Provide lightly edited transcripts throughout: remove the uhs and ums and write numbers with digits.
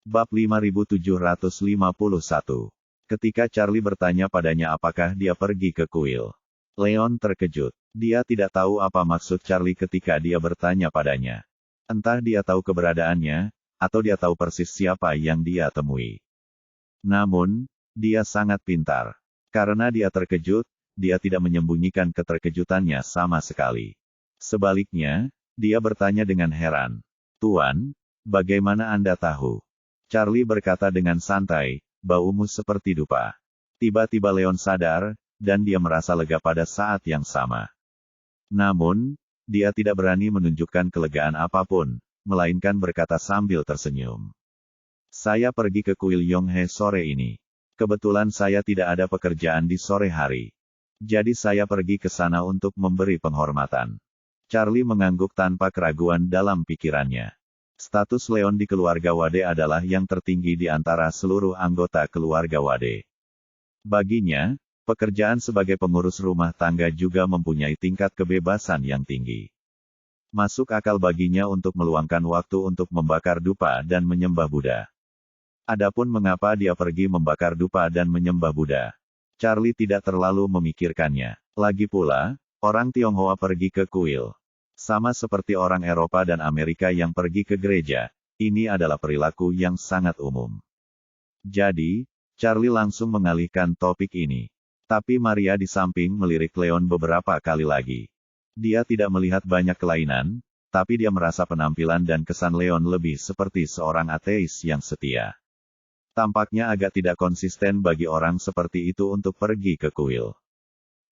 Bab 5751. Ketika Charlie bertanya padanya apakah dia pergi ke kuil, Leon terkejut. Dia tidak tahu apa maksud Charlie ketika dia bertanya padanya. Entah dia tahu keberadaannya, atau dia tahu persis siapa yang dia temui. Namun, dia sangat pintar. Karena dia terkejut, dia tidak menyembunyikan keterkejutannya sama sekali. Sebaliknya, dia bertanya dengan heran. "Tuan, bagaimana Anda tahu?" Charlie berkata dengan santai, "Baumu seperti dupa." Tiba-tiba Leon sadar, dan dia merasa lega pada saat yang sama. Namun, dia tidak berani menunjukkan kelegaan apapun, melainkan berkata sambil tersenyum. "Saya pergi ke kuil Yonghe sore ini. Kebetulan saya tidak ada pekerjaan di sore hari. Jadi saya pergi ke sana untuk memberi penghormatan." Charlie mengangguk tanpa keraguan dalam pikirannya. Status Leon di keluarga Wade adalah yang tertinggi di antara seluruh anggota keluarga Wade. Baginya, pekerjaan sebagai pengurus rumah tangga juga mempunyai tingkat kebebasan yang tinggi. Masuk akal baginya untuk meluangkan waktu untuk membakar dupa dan menyembah Buddha. Adapun mengapa dia pergi membakar dupa dan menyembah Buddha, Charlie tidak terlalu memikirkannya. Lagi pula, orang Tionghoa pergi ke kuil. Sama seperti orang Eropa dan Amerika yang pergi ke gereja, ini adalah perilaku yang sangat umum. Jadi, Charlie langsung mengalihkan topik ini. Tapi Maria di samping melirik Leon beberapa kali lagi. Dia tidak melihat banyak kelainan, tapi dia merasa penampilan dan kesan Leon lebih seperti seorang ateis yang setia. Tampaknya agak tidak konsisten bagi orang seperti itu untuk pergi ke kuil.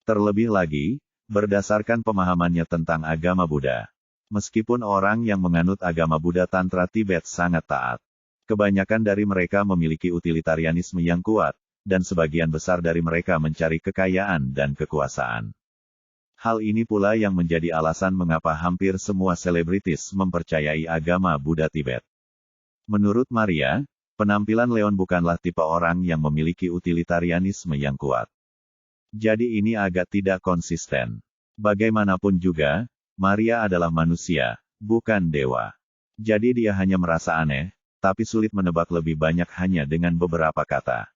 Terlebih lagi, berdasarkan pemahamannya tentang agama Buddha. Meskipun orang yang menganut agama Buddha Tantra Tibet sangat taat, kebanyakan dari mereka memiliki utilitarianisme yang kuat, dan sebagian besar dari mereka mencari kekayaan dan kekuasaan. Hal ini pula yang menjadi alasan mengapa hampir semua selebritis mempercayai agama Buddha Tibet. Menurut Maria, penampilan Leon bukanlah tipe orang yang memiliki utilitarianisme yang kuat. Jadi ini agak tidak konsisten. Bagaimanapun juga, Maria adalah manusia, bukan dewa. Jadi dia hanya merasa aneh, tapi sulit menebak lebih banyak hanya dengan beberapa kata.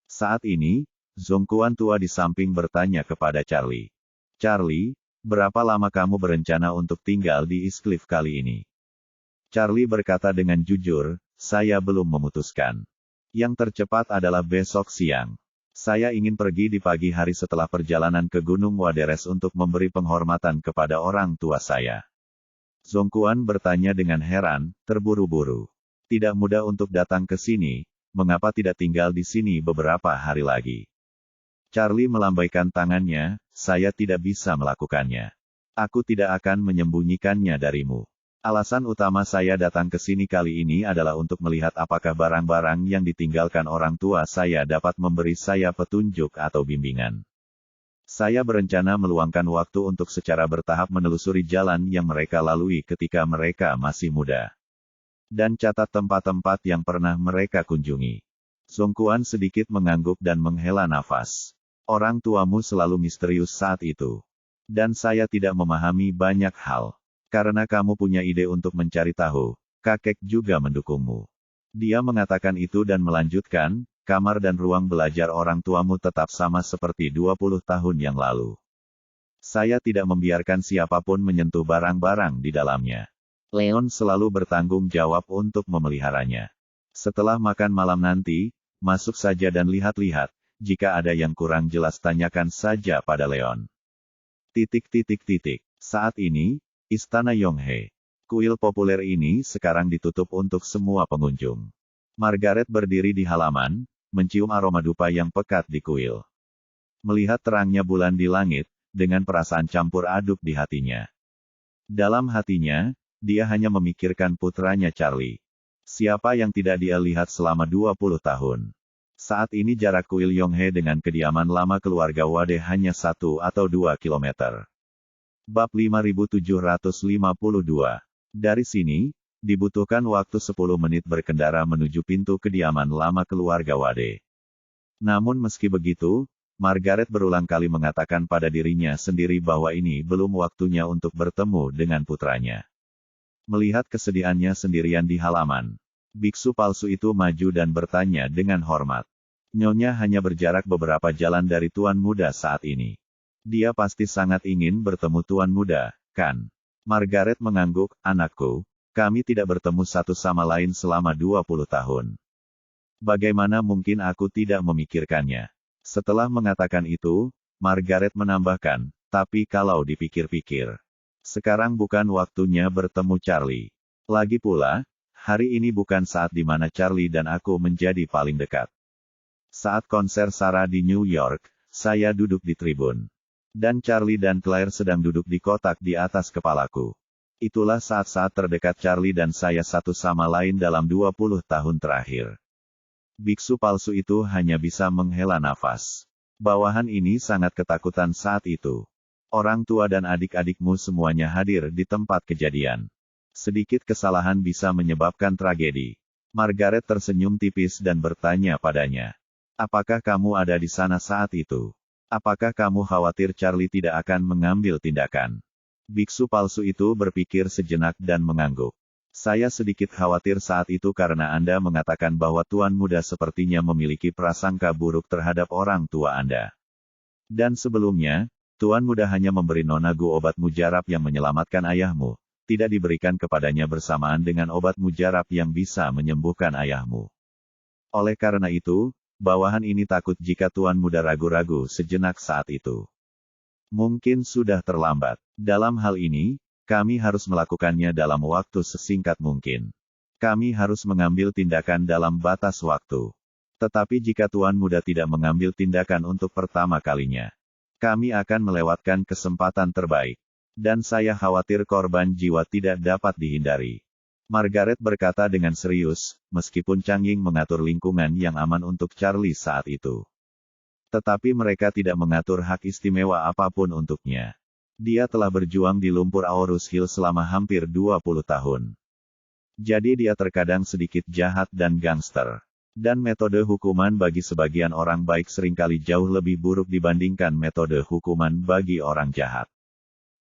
Saat ini, Zongkuan tua di samping bertanya kepada Charlie. "Charlie, berapa lama kamu berencana untuk tinggal di East Cliff kali ini?" Charlie berkata dengan jujur, "Saya belum memutuskan. Yang tercepat adalah besok siang. Saya ingin pergi di pagi hari setelah perjalanan ke Gunung Waderes untuk memberi penghormatan kepada orang tua saya." Zongkuan bertanya dengan heran, "Terburu-buru. Tidak mudah untuk datang ke sini, mengapa tidak tinggal di sini beberapa hari lagi?" Charlie melambaikan tangannya, "Saya tidak bisa melakukannya. Aku tidak akan menyembunyikannya darimu. Alasan utama saya datang ke sini kali ini adalah untuk melihat apakah barang-barang yang ditinggalkan orang tua saya dapat memberi saya petunjuk atau bimbingan. Saya berencana meluangkan waktu untuk secara bertahap menelusuri jalan yang mereka lalui ketika mereka masih muda. Dan catat tempat-tempat yang pernah mereka kunjungi." Zongkuan sedikit mengangguk dan menghela nafas. "Orang tuamu selalu misterius saat itu. Dan saya tidak memahami banyak hal. Karena kamu punya ide untuk mencari tahu, kakek juga mendukungmu." Dia mengatakan itu dan melanjutkan, "Kamar dan ruang belajar orang tuamu tetap sama seperti 20 tahun yang lalu. Saya tidak membiarkan siapapun menyentuh barang-barang di dalamnya. Leon selalu bertanggung jawab untuk memeliharanya. Setelah makan malam nanti, masuk saja dan lihat-lihat, jika ada yang kurang jelas tanyakan saja pada Leon." Saat ini, Istana Yonghe. Kuil populer ini sekarang ditutup untuk semua pengunjung. Margaret berdiri di halaman, mencium aroma dupa yang pekat di kuil. Melihat terangnya bulan di langit, dengan perasaan campur aduk di hatinya. Dalam hatinya, dia hanya memikirkan putranya Charlie. Siapa yang tidak dia lihat selama 20 tahun. Saat ini jarak kuil Yonghe dengan kediaman lama keluarga Wade hanya 1 atau 2 kilometer. Bab 5752. Dari sini, dibutuhkan waktu 10 menit berkendara menuju pintu kediaman lama keluarga Wade. Namun meski begitu, Margaret berulang kali mengatakan pada dirinya sendiri bahwa ini belum waktunya untuk bertemu dengan putranya. Melihat kesedihannya sendirian di halaman, Biksu palsu itu maju dan bertanya dengan hormat. Nyonya hanya berjarak beberapa jalan dari Tuan Muda saat ini. Dia pasti sangat ingin bertemu Tuan Muda, kan? Margaret mengangguk, anakku, kami tidak bertemu satu sama lain selama 20 tahun. Bagaimana mungkin aku tidak memikirkannya? Setelah mengatakan itu, Margaret menambahkan, tapi kalau dipikir-pikir, sekarang bukan waktunya bertemu Charlie. Lagi pula, hari ini bukan saat di mana Charlie dan aku menjadi paling dekat. Saat konser Sarah di New York, saya duduk di tribun. Dan Charlie dan Claire sedang duduk di kotak di atas kepalaku. Itulah saat-saat terdekat Charlie dan saya satu sama lain dalam 20 tahun terakhir. Biksu palsu itu hanya bisa menghela nafas. Bawahan ini sangat ketakutan saat itu. Orang tua dan adik-adikmu semuanya hadir di tempat kejadian. Sedikit kesalahan bisa menyebabkan tragedi. Margaret tersenyum tipis dan bertanya padanya. Apakah kamu ada di sana saat itu? Apakah kamu khawatir Charlie tidak akan mengambil tindakan? Biksu palsu itu berpikir sejenak dan mengangguk. Saya sedikit khawatir saat itu karena Anda mengatakan bahwa Tuan Muda sepertinya memiliki prasangka buruk terhadap orang tua Anda. Dan sebelumnya, Tuan Muda hanya memberi Nonagu obat mujarab yang menyelamatkan ayahmu, tidak diberikan kepadanya bersamaan dengan obat mujarab yang bisa menyembuhkan ayahmu. Oleh karena itu, bawahan ini takut jika Tuan Muda ragu-ragu sejenak saat itu. Mungkin sudah terlambat. Dalam hal ini, kami harus melakukannya dalam waktu sesingkat mungkin. Kami harus mengambil tindakan dalam batas waktu. Tetapi jika Tuan Muda tidak mengambil tindakan untuk pertama kalinya, kami akan melewatkan kesempatan terbaik. Dan saya khawatir korban jiwa tidak dapat dihindari. Margaret berkata dengan serius, meskipun Chang Ying mengatur lingkungan yang aman untuk Charlie saat itu. Tetapi mereka tidak mengatur hak istimewa apapun untuknya. Dia telah berjuang di lumpur Aorus Hill selama hampir 20 tahun. Jadi dia terkadang sedikit jahat dan gangster. Dan metode hukuman bagi sebagian orang baik seringkali jauh lebih buruk dibandingkan metode hukuman bagi orang jahat.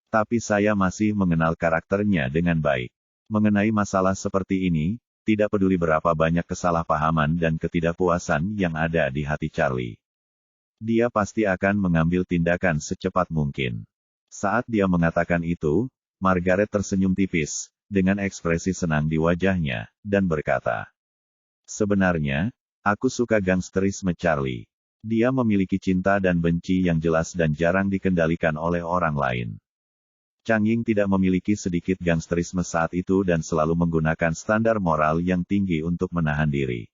Tapi saya masih mengenal karakternya dengan baik. Mengenai masalah seperti ini, tidak peduli berapa banyak kesalahpahaman dan ketidakpuasan yang ada di hati Charlie. Dia pasti akan mengambil tindakan secepat mungkin. Saat dia mengatakan itu, Margaret tersenyum tipis, dengan ekspresi senang di wajahnya, dan berkata, sebenarnya, aku suka gangsterisme Charlie. Dia memiliki cinta dan benci yang jelas dan jarang dikendalikan oleh orang lain. Chang Ying tidak memiliki sedikit gangsterisme saat itu dan selalu menggunakan standar moral yang tinggi untuk menahan diri.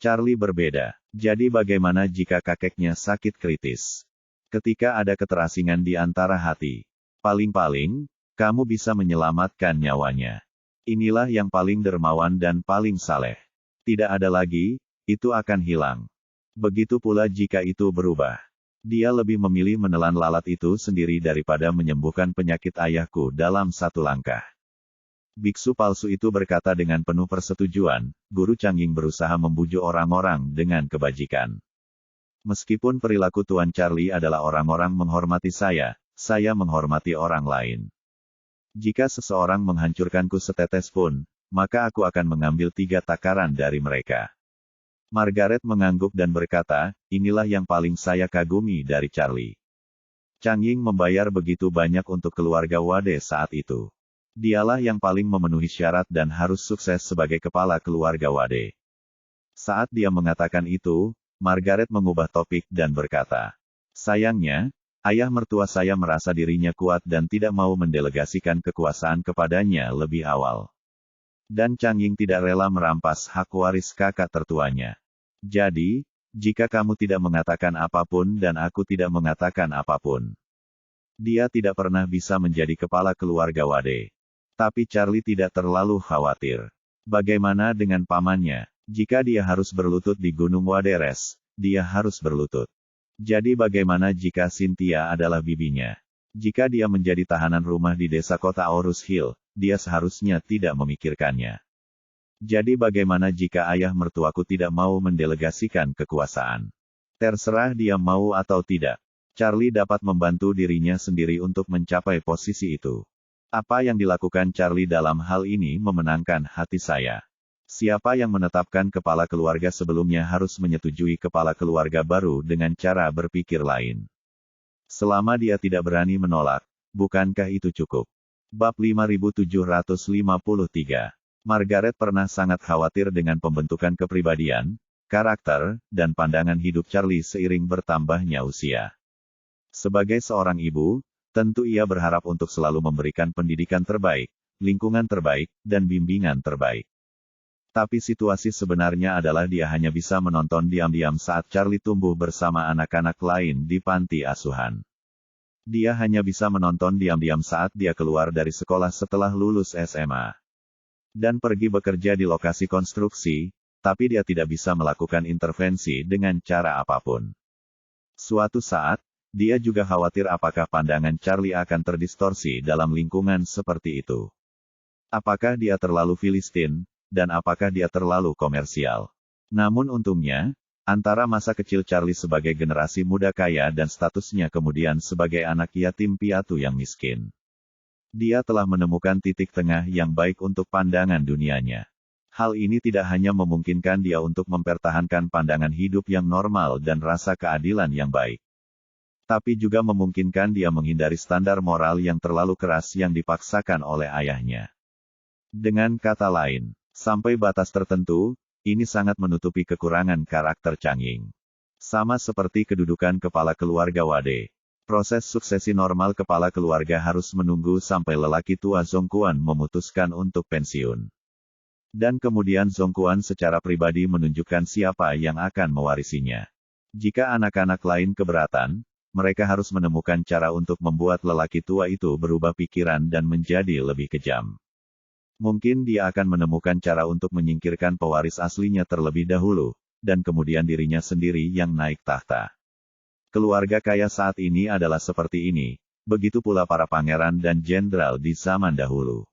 Charlie berbeda. Jadi bagaimana jika kakeknya sakit kritis? Ketika ada keterasingan di antara hati, paling-paling, kamu bisa menyelamatkan nyawanya. Inilah yang paling dermawan dan paling saleh. Tidak ada lagi, itu akan hilang. Begitu pula jika itu berubah. Dia lebih memilih menelan lalat itu sendiri daripada menyembuhkan penyakit ayahku dalam satu langkah. Biksu palsu itu berkata dengan penuh persetujuan, Guru Chang Ying berusaha membujuk orang-orang dengan kebajikan. Meskipun perilaku Tuan Charlie adalah orang-orang menghormati saya menghormati orang lain. Jika seseorang menghancurkanku setetes pun, maka aku akan mengambil 3 takaran dari mereka. Margaret mengangguk dan berkata, inilah yang paling saya kagumi dari Charlie. Chang Ying membayar begitu banyak untuk keluarga Wade saat itu. Dialah yang paling memenuhi syarat dan harus sukses sebagai kepala keluarga Wade. Saat dia mengatakan itu, Margaret mengubah topik dan berkata, sayangnya, ayah mertua saya merasa dirinya kuat dan tidak mau mendelegasikan kekuasaan kepadanya lebih awal. Dan Chang Ying tidak rela merampas hak waris kakak tertuanya. Jadi, jika kamu tidak mengatakan apapun dan aku tidak mengatakan apapun, dia tidak pernah bisa menjadi kepala keluarga Wade. Tapi Charlie tidak terlalu khawatir. Bagaimana dengan pamannya? Jika dia harus berlutut di Gunung Waderes, dia harus berlutut. Jadi bagaimana jika Cynthia adalah bibinya? Jika dia menjadi tahanan rumah di desa kota Aorus Hill, dia seharusnya tidak memikirkannya. Jadi bagaimana jika ayah mertuaku tidak mau mendelegasikan kekuasaan? Terserah dia mau atau tidak. Charlie dapat membantu dirinya sendiri untuk mencapai posisi itu. Apa yang dilakukan Charlie dalam hal ini memenangkan hati saya. Siapa yang menetapkan kepala keluarga sebelumnya harus menyetujui kepala keluarga baru dengan cara berpikir lain. Selama dia tidak berani menolak, bukankah itu cukup? Bab 5753. Margaret pernah sangat khawatir dengan pembentukan kepribadian, karakter, dan pandangan hidup Charlie seiring bertambahnya usia. Sebagai seorang ibu, tentu ia berharap untuk selalu memberikan pendidikan terbaik, lingkungan terbaik, dan bimbingan terbaik. Tapi situasi sebenarnya adalah dia hanya bisa menonton diam-diam saat Charlie tumbuh bersama anak-anak lain di panti asuhan. Dia hanya bisa menonton diam-diam saat dia keluar dari sekolah setelah lulus SMA. Dan pergi bekerja di lokasi konstruksi, tapi dia tidak bisa melakukan intervensi dengan cara apapun. Suatu saat, dia juga khawatir apakah pandangan Charlie akan terdistorsi dalam lingkungan seperti itu. Apakah dia terlalu Filistin, dan apakah dia terlalu komersial? Namun untungnya, antara masa kecil Charlie sebagai generasi muda kaya dan statusnya kemudian sebagai anak yatim piatu yang miskin, dia telah menemukan titik tengah yang baik untuk pandangan dunianya. Hal ini tidak hanya memungkinkan dia untuk mempertahankan pandangan hidup yang normal dan rasa keadilan yang baik, tapi juga memungkinkan dia menghindari standar moral yang terlalu keras yang dipaksakan oleh ayahnya. Dengan kata lain, sampai batas tertentu, ini sangat menutupi kekurangan karakter Changing. Sama seperti kedudukan kepala keluarga Wade. Proses suksesi normal kepala keluarga harus menunggu sampai lelaki tua Zongquan memutuskan untuk pensiun. Dan kemudian Zongquan secara pribadi menunjukkan siapa yang akan mewarisinya. Jika anak-anak lain keberatan, mereka harus menemukan cara untuk membuat lelaki tua itu berubah pikiran dan menjadi lebih kejam. Mungkin dia akan menemukan cara untuk menyingkirkan pewaris aslinya terlebih dahulu, dan kemudian dirinya sendiri yang naik tahta. Keluarga kaya saat ini adalah seperti ini, begitu pula para pangeran dan jenderal di zaman dahulu.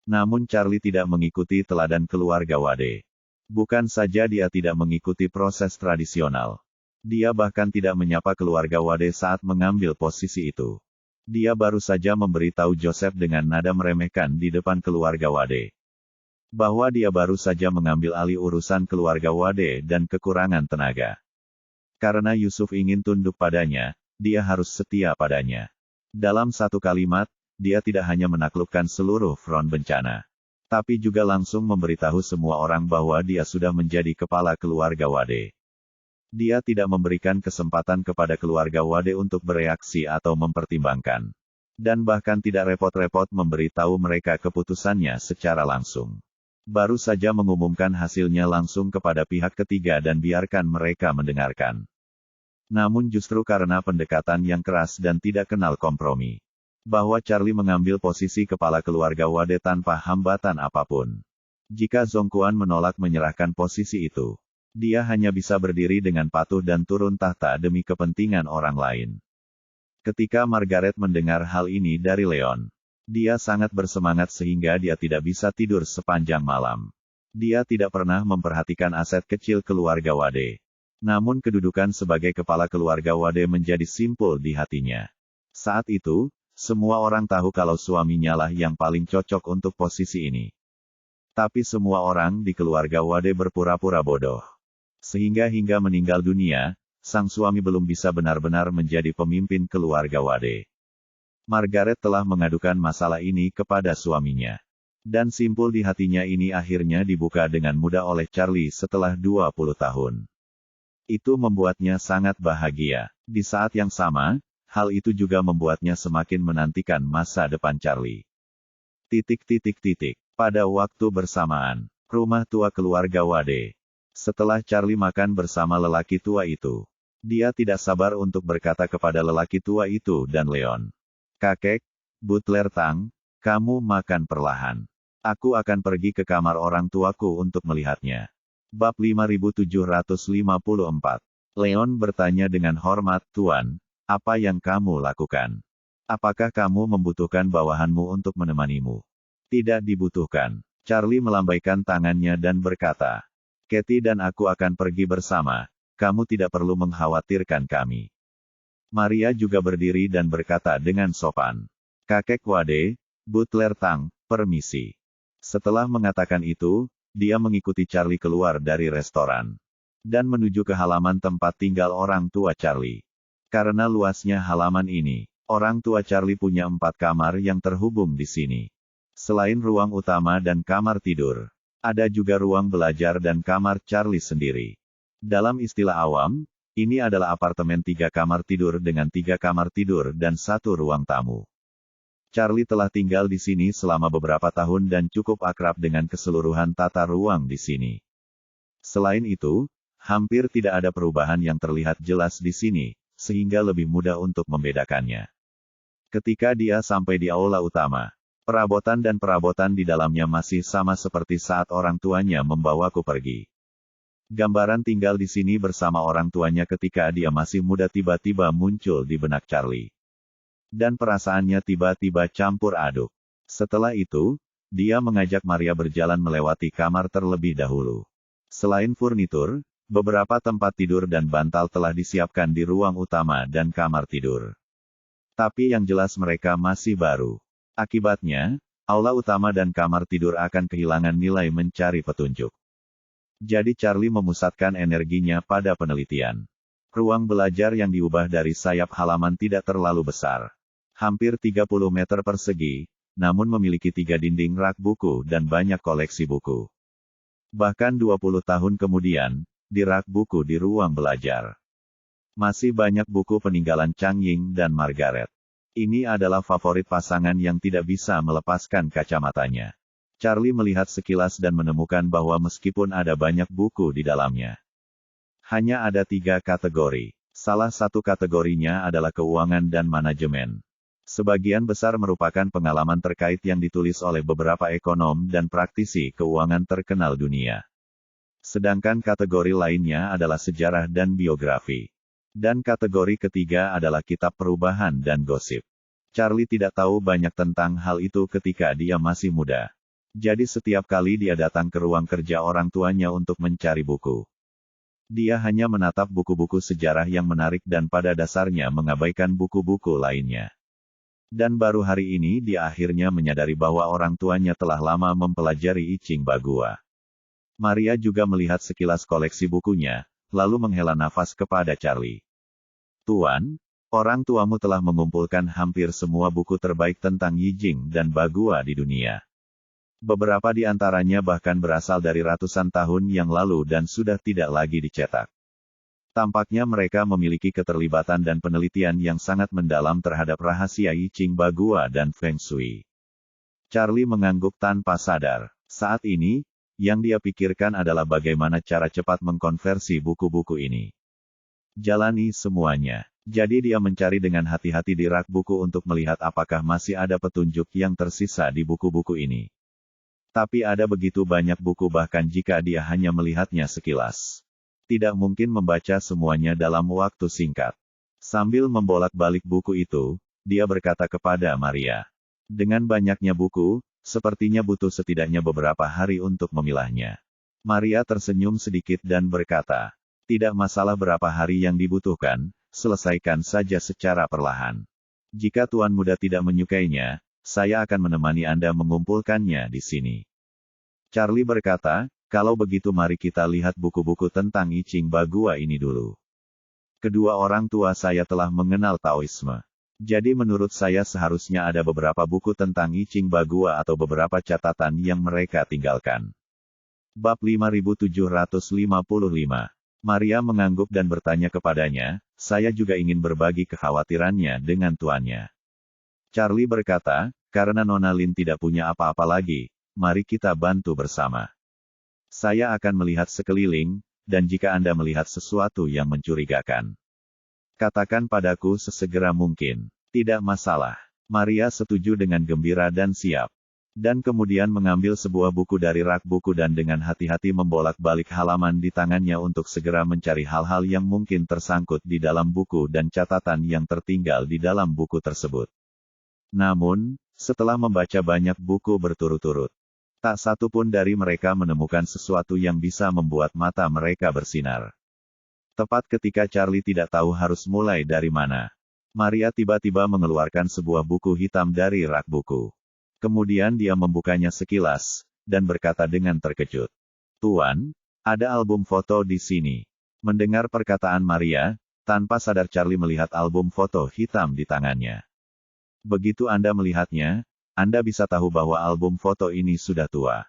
Namun Charlie tidak mengikuti teladan keluarga Wade. Bukan saja dia tidak mengikuti proses tradisional. Dia bahkan tidak menyapa keluarga Wade saat mengambil posisi itu. Dia baru saja memberitahu Joseph dengan nada meremehkan di depan keluarga Wade, bahwa dia baru saja mengambil alih urusan keluarga Wade dan kekurangan tenaga. Karena Yusuf ingin tunduk padanya, dia harus setia padanya. Dalam satu kalimat, dia tidak hanya menaklukkan seluruh front bencana, tapi juga langsung memberitahu semua orang bahwa dia sudah menjadi kepala keluarga Wade. Dia tidak memberikan kesempatan kepada keluarga Wade untuk bereaksi atau mempertimbangkan. Dan bahkan tidak repot-repot memberitahu mereka keputusannya secara langsung. Baru saja mengumumkan hasilnya langsung kepada pihak ketiga dan biarkan mereka mendengarkan. Namun justru karena pendekatan yang keras dan tidak kenal kompromi, bahwa Charlie mengambil posisi kepala keluarga Wade tanpa hambatan apapun. Jika Zongquan menolak menyerahkan posisi itu, dia hanya bisa berdiri dengan patuh dan turun tahta demi kepentingan orang lain. Ketika Margaret mendengar hal ini dari Leon, dia sangat bersemangat sehingga dia tidak bisa tidur sepanjang malam. Dia tidak pernah memperhatikan aset kecil keluarga Wade. Namun kedudukan sebagai kepala keluarga Wade menjadi simpul di hatinya. Saat itu, semua orang tahu kalau suaminya lah yang paling cocok untuk posisi ini. Tapi semua orang di keluarga Wade berpura-pura bodoh. Sehingga hingga meninggal dunia, sang suami belum bisa benar-benar menjadi pemimpin keluarga Wade. Margaret telah mengadukan masalah ini kepada suaminya. Dan simpul di hatinya ini akhirnya dibuka dengan mudah oleh Charlie setelah 20 tahun. Itu membuatnya sangat bahagia. Di saat yang sama, hal itu juga membuatnya semakin menantikan masa depan Charlie. Pada waktu bersamaan, rumah tua keluarga Wade. Setelah Charlie makan bersama lelaki tua itu, dia tidak sabar untuk berkata kepada lelaki tua itu dan Leon. "Kakek, Butler Tang, kamu makan perlahan. Aku akan pergi ke kamar orang tuaku untuk melihatnya." Bab 5754. Leon bertanya dengan hormat, "Tuan, apa yang kamu lakukan? Apakah kamu membutuhkan bawahanmu untuk menemanimu?" "Tidak dibutuhkan." Charlie melambaikan tangannya dan berkata, "Kathy dan aku akan pergi bersama, kamu tidak perlu mengkhawatirkan kami." Maria juga berdiri dan berkata dengan sopan, "Kakek Wade, Butler Tang, permisi." Setelah mengatakan itu, dia mengikuti Charlie keluar dari restoran. Dan menuju ke halaman tempat tinggal orang tua Charlie. Karena luasnya halaman ini, orang tua Charlie punya 4 kamar yang terhubung di sini. Selain ruang utama dan kamar tidur, ada juga ruang belajar dan kamar Charlie sendiri. Dalam istilah awam, ini adalah apartemen 3 kamar tidur dengan 3 kamar tidur dan 1 ruang tamu. Charlie telah tinggal di sini selama beberapa tahun dan cukup akrab dengan keseluruhan tata ruang di sini. Selain itu, hampir tidak ada perubahan yang terlihat jelas di sini, sehingga lebih mudah untuk membedakannya. Ketika dia sampai di aula utama, perabotan dan perabotan di dalamnya masih sama seperti saat orang tuanya membawaku pergi. Gambaran tinggal di sini bersama orang tuanya ketika dia masih muda tiba-tiba muncul di benak Charlie. Dan perasaannya tiba-tiba campur aduk. Setelah itu, dia mengajak Maria berjalan melewati kamar terlebih dahulu. Selain furnitur, beberapa tempat tidur dan bantal telah disiapkan di ruang utama dan kamar tidur. Tapi yang jelas mereka masih baru. Akibatnya, aula utama dan kamar tidur akan kehilangan nilai mencari petunjuk. Jadi Charlie memusatkan energinya pada penelitian. Ruang belajar yang diubah dari sayap halaman tidak terlalu besar. Hampir 30 meter persegi, namun memiliki 3 dinding rak buku dan banyak koleksi buku. Bahkan 20 tahun kemudian, di rak buku di ruang belajar, masih banyak buku peninggalan Chang Ying dan Margaret. Ini adalah favorit pasangan yang tidak bisa melepaskan kacamatanya. Charlie melihat sekilas dan menemukan bahwa meskipun ada banyak buku di dalamnya, hanya ada 3 kategori. Salah satu kategorinya adalah keuangan dan manajemen. Sebagian besar merupakan pengalaman terkait yang ditulis oleh beberapa ekonom dan praktisi keuangan terkenal dunia. Sedangkan kategori lainnya adalah sejarah dan biografi. Dan kategori ketiga adalah kitab perubahan dan gosip. Charlie tidak tahu banyak tentang hal itu ketika dia masih muda. Jadi setiap kali dia datang ke ruang kerja orang tuanya untuk mencari buku, dia hanya menatap buku-buku sejarah yang menarik dan pada dasarnya mengabaikan buku-buku lainnya. Dan baru hari ini dia akhirnya menyadari bahwa orang tuanya telah lama mempelajari I Ching Bagua. Maria juga melihat sekilas koleksi bukunya, lalu menghela nafas kepada Charlie. Tuan, orang tuamu telah mengumpulkan hampir semua buku terbaik tentang I Ching dan Bagua di dunia. Beberapa di antaranya bahkan berasal dari ratusan tahun yang lalu dan sudah tidak lagi dicetak. Tampaknya mereka memiliki keterlibatan dan penelitian yang sangat mendalam terhadap rahasia I Ching Bagua dan Feng Shui. Charlie mengangguk tanpa sadar. Saat ini, yang dia pikirkan adalah bagaimana cara cepat mengkonversi buku-buku ini. Jalani semuanya. Jadi dia mencari dengan hati-hati di rak buku untuk melihat apakah masih ada petunjuk yang tersisa di buku-buku ini. Tapi ada begitu banyak buku bahkan jika dia hanya melihatnya sekilas, tidak mungkin membaca semuanya dalam waktu singkat. Sambil membolak-balik buku itu, dia berkata kepada Maria. Dengan banyaknya buku, sepertinya butuh setidaknya beberapa hari untuk memilahnya. Maria tersenyum sedikit dan berkata, tidak masalah berapa hari yang dibutuhkan, selesaikan saja secara perlahan. Jika Tuan Muda tidak menyukainya, saya akan menemani Anda mengumpulkannya di sini. Charlie berkata, kalau begitu mari kita lihat buku-buku tentang I Ching Bagua ini dulu. Kedua orang tua saya telah mengenal Taoisme. Jadi menurut saya seharusnya ada beberapa buku tentang I Ching Bagua atau beberapa catatan yang mereka tinggalkan. Bab 5755. Maria mengangguk dan bertanya kepadanya, saya juga ingin berbagi kekhawatirannya dengan tuannya. Charlie berkata, karena Nona Lin tidak punya apa-apa lagi, mari kita bantu bersama. Saya akan melihat sekeliling, dan jika Anda melihat sesuatu yang mencurigakan, katakan padaku sesegera mungkin. Tidak masalah. Maria setuju dengan gembira dan siap. Dan kemudian mengambil sebuah buku dari rak buku dan dengan hati-hati membolak-balik halaman di tangannya untuk segera mencari hal-hal yang mungkin tersangkut di dalam buku dan catatan yang tertinggal di dalam buku tersebut. Namun, setelah membaca banyak buku berturut-turut, tak satu pun dari mereka menemukan sesuatu yang bisa membuat mata mereka bersinar. Tepat ketika Charlie tidak tahu harus mulai dari mana, Maria tiba-tiba mengeluarkan sebuah buku hitam dari rak buku. Kemudian dia membukanya sekilas, dan berkata dengan terkejut, Tuan, ada album foto di sini. Mendengar perkataan Maria, tanpa sadar Charlie melihat album foto hitam di tangannya. Begitu Anda melihatnya, Anda bisa tahu bahwa album foto ini sudah tua.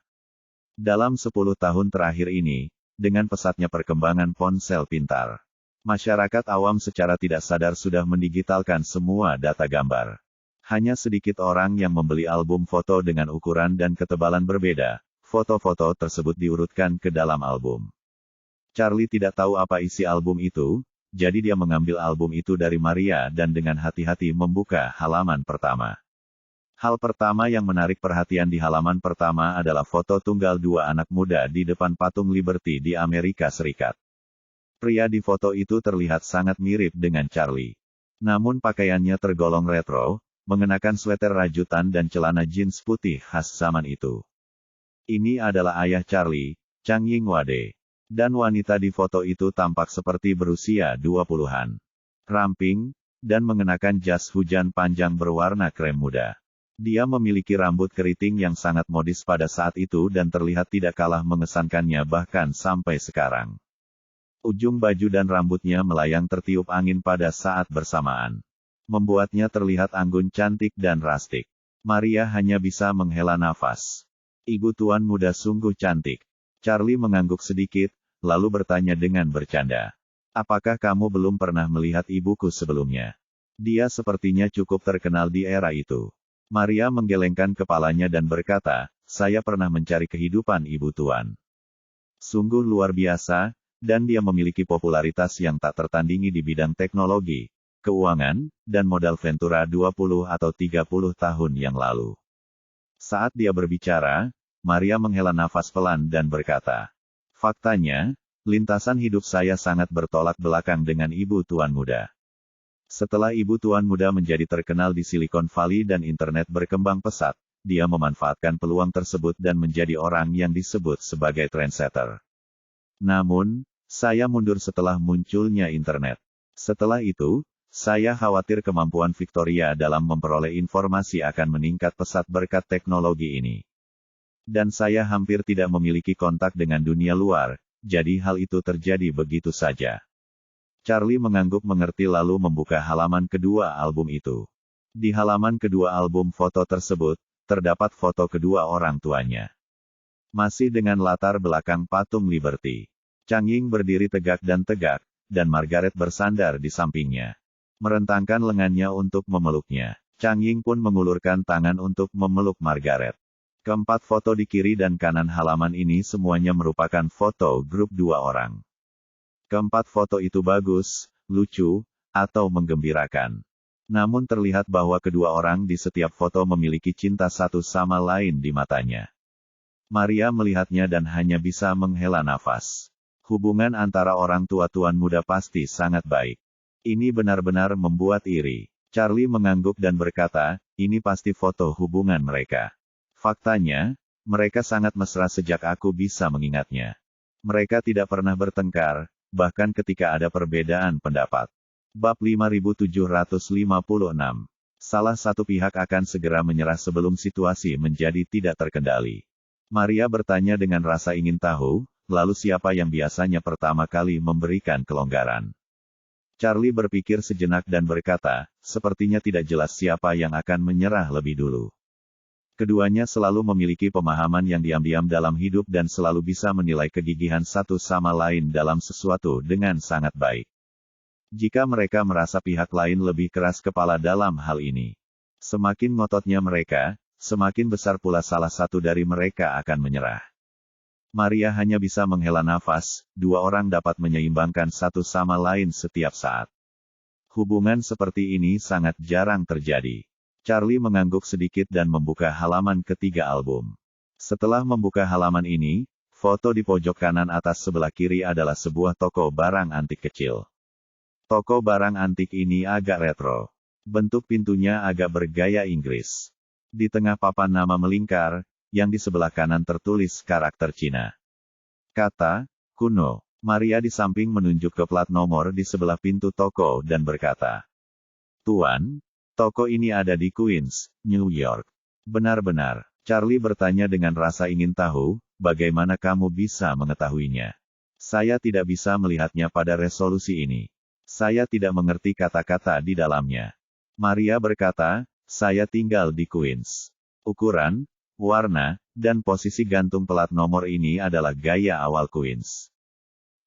Dalam 10 tahun terakhir ini, dengan pesatnya perkembangan ponsel pintar, masyarakat awam secara tidak sadar sudah mendigitalkan semua data gambar. Hanya sedikit orang yang membeli album foto dengan ukuran dan ketebalan berbeda. Foto-foto tersebut diurutkan ke dalam album. Charlie tidak tahu apa isi album itu, jadi dia mengambil album itu dari Maria dan dengan hati-hati membuka halaman pertama. Hal pertama yang menarik perhatian di halaman pertama adalah foto tunggal dua anak muda di depan patung Liberty di Amerika Serikat. Pria di foto itu terlihat sangat mirip dengan Charlie. Namun pakaiannya tergolong retro, mengenakan sweter rajutan dan celana jeans putih khas zaman itu. Ini adalah ayah Charlie, Chang Ying-wade. Dan wanita di foto itu tampak seperti berusia 20-an. Ramping, dan mengenakan jas hujan panjang berwarna krem muda. Dia memiliki rambut keriting yang sangat modis pada saat itu dan terlihat tidak kalah mengesankannya bahkan sampai sekarang. Ujung baju dan rambutnya melayang tertiup angin pada saat bersamaan. Membuatnya terlihat anggun cantik dan rustik. Maria hanya bisa menghela nafas. Ibu tuan muda sungguh cantik. Charlie mengangguk sedikit, lalu bertanya dengan bercanda. Apakah kamu belum pernah melihat ibuku sebelumnya? Dia sepertinya cukup terkenal di era itu. Maria menggelengkan kepalanya dan berkata, saya pernah mencari kehidupan ibu tuan. Sungguh luar biasa, dan dia memiliki popularitas yang tak tertandingi di bidang teknologi, keuangan, dan modal Ventura 20 atau 30 tahun yang lalu. Saat dia berbicara, Maria menghela nafas pelan dan berkata, faktanya, lintasan hidup saya sangat bertolak belakang dengan ibu tuan muda. Setelah ibu tuan muda menjadi terkenal di Silicon Valley dan internet berkembang pesat, dia memanfaatkan peluang tersebut dan menjadi orang yang disebut sebagai trendsetter. Namun, saya mundur setelah munculnya internet. Setelah itu, saya khawatir kemampuan Victoria dalam memperoleh informasi akan meningkat pesat berkat teknologi ini. Dan saya hampir tidak memiliki kontak dengan dunia luar, jadi hal itu terjadi begitu saja. Charlie mengangguk mengerti lalu membuka halaman kedua album itu. Di halaman kedua album foto tersebut, terdapat foto kedua orang tuanya. Masih dengan latar belakang patung Liberty. Chang Ying berdiri tegak, dan Margaret bersandar di sampingnya. Merentangkan lengannya untuk memeluknya. Chang Ying pun mengulurkan tangan untuk memeluk Margaret. Keempat foto di kiri dan kanan halaman ini semuanya merupakan foto grup dua orang. Keempat foto itu bagus, lucu, atau menggembirakan. Namun terlihat bahwa kedua orang di setiap foto memiliki cinta satu sama lain di matanya. Maria melihatnya dan hanya bisa menghela nafas. Hubungan antara orang tua tuan muda pasti sangat baik. Ini benar-benar membuat iri. Charlie mengangguk dan berkata, ini pasti foto hubungan mereka. Faktanya, mereka sangat mesra sejak aku bisa mengingatnya. Mereka tidak pernah bertengkar, bahkan ketika ada perbedaan pendapat. Bab 5756. Salah satu pihak akan segera menyerah sebelum situasi menjadi tidak terkendali. Maria bertanya dengan rasa ingin tahu, lalu siapa yang biasanya pertama kali memberikan kelonggaran? Charlie berpikir sejenak dan berkata, sepertinya tidak jelas siapa yang akan menyerah lebih dulu. Keduanya selalu memiliki pemahaman yang diam-diam dalam hidup dan selalu bisa menilai kegigihan satu sama lain dalam sesuatu dengan sangat baik. Jika mereka merasa pihak lain lebih keras kepala dalam hal ini, semakin ngototnya mereka, semakin besar pula salah satu dari mereka akan menyerah. Maria hanya bisa menghela nafas, dua orang dapat menyeimbangkan satu sama lain setiap saat. Hubungan seperti ini sangat jarang terjadi. Charlie mengangguk sedikit dan membuka halaman ketiga album. Setelah membuka halaman ini, foto di pojok kanan atas sebelah kiri adalah sebuah toko barang antik kecil. Toko barang antik ini agak retro. Bentuk pintunya agak bergaya Inggris. Di tengah papan nama melingkar, yang di sebelah kanan tertulis karakter Cina. Kata, kuno. Maria di samping menunjuk ke plat nomor di sebelah pintu toko dan berkata, Tuan, toko ini ada di Queens, New York. Benar-benar. Charlie bertanya dengan rasa ingin tahu, bagaimana kamu bisa mengetahuinya? Saya tidak bisa melihatnya pada resolusi ini. Saya tidak mengerti kata-kata di dalamnya. Maria berkata, saya tinggal di Queens. Ukuran, warna, dan posisi gantung plat nomor ini adalah gaya awal Queens.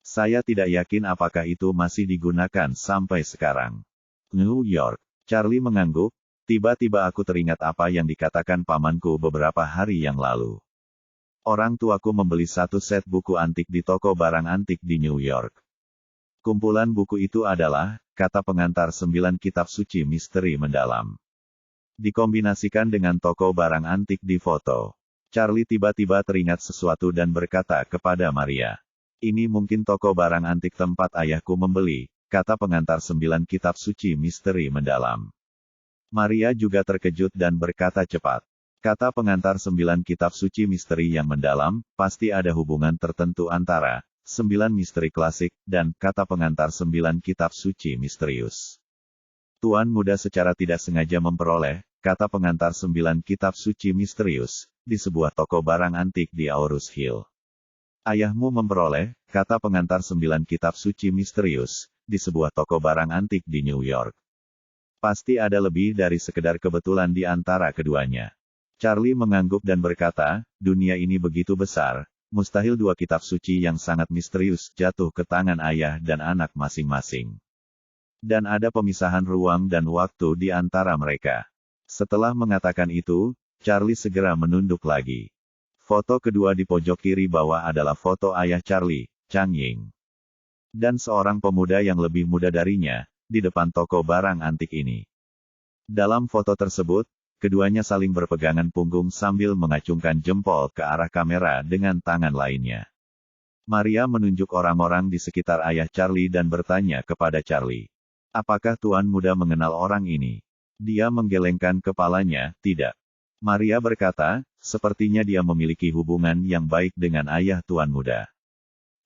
Saya tidak yakin apakah itu masih digunakan sampai sekarang. New York. Charlie mengangguk. Tiba-tiba aku teringat apa yang dikatakan pamanku beberapa hari yang lalu. Orang tuaku membeli satu set buku antik di toko barang antik di New York. Kumpulan buku itu adalah, kata pengantar 9 kitab suci misteri mendalam. Dikombinasikan dengan toko barang antik di foto. Charlie tiba-tiba teringat sesuatu dan berkata kepada Maria. Ini mungkin toko barang antik tempat ayahku membeli, kata pengantar 9 kitab suci misteri mendalam. Maria juga terkejut dan berkata cepat. Kata pengantar 9 kitab suci misteri yang mendalam, pasti ada hubungan tertentu antara 9 misteri klasik dan kata pengantar 9 kitab suci misterius. Tuan muda secara tidak sengaja memperoleh kata pengantar 9 kitab suci misterius di sebuah toko barang antik di Aurus Hill. Ayahmu memperoleh kata pengantar 9 kitab suci misterius di sebuah toko barang antik di New York. Pasti ada lebih dari sekedar kebetulan di antara keduanya. Charlie mengangguk dan berkata, dunia ini begitu besar, mustahil dua kitab suci yang sangat misterius jatuh ke tangan ayah dan anak masing-masing. Dan ada pemisahan ruang dan waktu di antara mereka. Setelah mengatakan itu, Charlie segera menunduk lagi. Foto kedua di pojok kiri bawah adalah foto ayah Charlie, Chang Ying. Dan seorang pemuda yang lebih muda darinya, di depan toko barang antik ini. Dalam foto tersebut, keduanya saling berpegangan punggung sambil mengacungkan jempol ke arah kamera dengan tangan lainnya. Maria menunjuk orang-orang di sekitar ayah Charlie dan bertanya kepada Charlie. Apakah Tuan Muda mengenal orang ini? Dia menggelengkan kepalanya, tidak. Maria berkata, sepertinya dia memiliki hubungan yang baik dengan ayah Tuan Muda.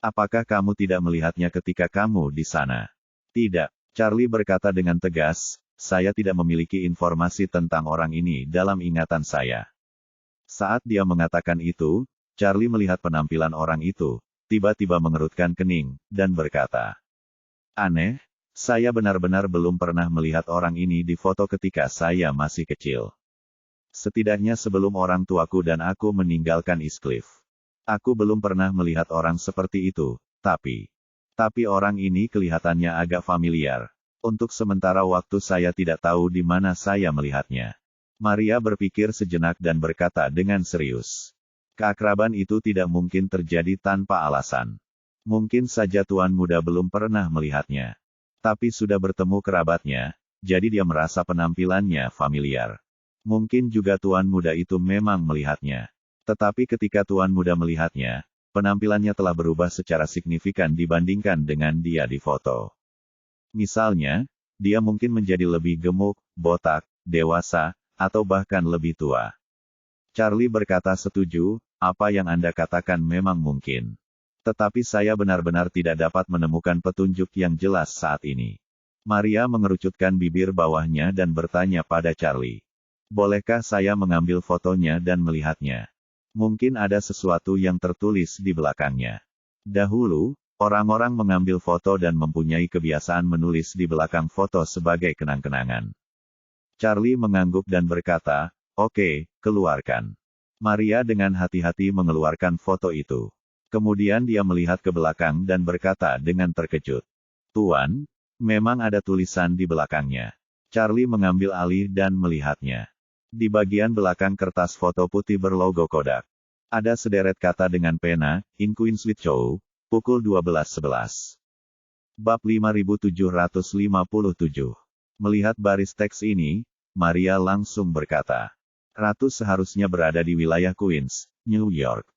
Apakah kamu tidak melihatnya ketika kamu di sana? Tidak. Charlie berkata dengan tegas, saya tidak memiliki informasi tentang orang ini dalam ingatan saya. Saat dia mengatakan itu, Charlie melihat penampilan orang itu, tiba-tiba mengerutkan kening, dan berkata, aneh, saya benar-benar belum pernah melihat orang ini di foto ketika saya masih kecil. Setidaknya sebelum orang tuaku dan aku meninggalkan East Cliff. Aku belum pernah melihat orang seperti itu, tapi orang ini kelihatannya agak familiar. Untuk sementara waktu saya tidak tahu di mana saya melihatnya. Maria berpikir sejenak dan berkata dengan serius. Keakraban itu tidak mungkin terjadi tanpa alasan. Mungkin saja Tuan Muda belum pernah melihatnya. Tapi sudah bertemu kerabatnya, jadi dia merasa penampilannya familiar. Mungkin juga Tuan Muda itu memang melihatnya. Tetapi ketika Tuan Muda melihatnya, penampilannya telah berubah secara signifikan dibandingkan dengan dia di foto. Misalnya, dia mungkin menjadi lebih gemuk, botak, dewasa, atau bahkan lebih tua. Charlie berkata setuju, apa yang Anda katakan memang mungkin. Tetapi saya benar-benar tidak dapat menemukan petunjuk yang jelas saat ini. Maria mengerucutkan bibir bawahnya dan bertanya pada Charlie. Bolehkah saya mengambil fotonya dan melihatnya? Mungkin ada sesuatu yang tertulis di belakangnya. Dahulu, orang-orang mengambil foto dan mempunyai kebiasaan menulis di belakang foto sebagai kenang-kenangan. Charlie mengangguk dan berkata, oke, keluarkan. Maria dengan hati-hati mengeluarkan foto itu. Kemudian dia melihat ke belakang dan berkata dengan terkejut. Tuan, memang ada tulisan di belakangnya. Charlie mengambil alih dan melihatnya. Di bagian belakang kertas foto putih berlogo Kodak. Ada sederet kata dengan pena, In Queens with Chow, pukul 12.11. Bab 5757. Melihat baris teks ini, Maria langsung berkata, Ratu seharusnya berada di wilayah Queens, New York.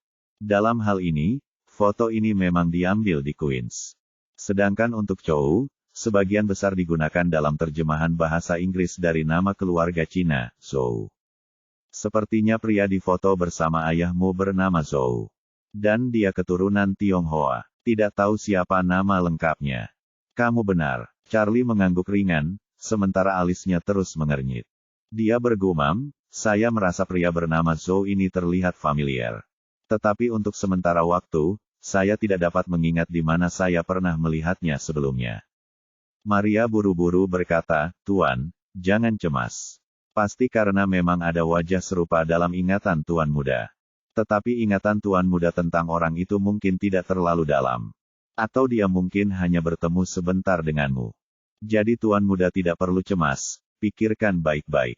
Dalam hal ini, foto ini memang diambil di Queens. Sedangkan untuk Chow, sebagian besar digunakan dalam terjemahan bahasa Inggris dari nama keluarga Cina, Zhou. Sepertinya pria di foto bersama ayahmu bernama Zhou. Dan dia keturunan Tionghoa. Tidak tahu siapa nama lengkapnya. Kamu benar. Charlie mengangguk ringan, sementara alisnya terus mengernyit. Dia bergumam, saya merasa pria bernama Zhou ini terlihat familiar. Tetapi untuk sementara waktu, saya tidak dapat mengingat di mana saya pernah melihatnya sebelumnya. Maria buru-buru berkata, Tuan, jangan cemas. Pasti karena memang ada wajah serupa dalam ingatan Tuan Muda. Tetapi ingatan Tuan Muda tentang orang itu mungkin tidak terlalu dalam. Atau dia mungkin hanya bertemu sebentar denganmu. Jadi Tuan Muda tidak perlu cemas, pikirkan baik-baik.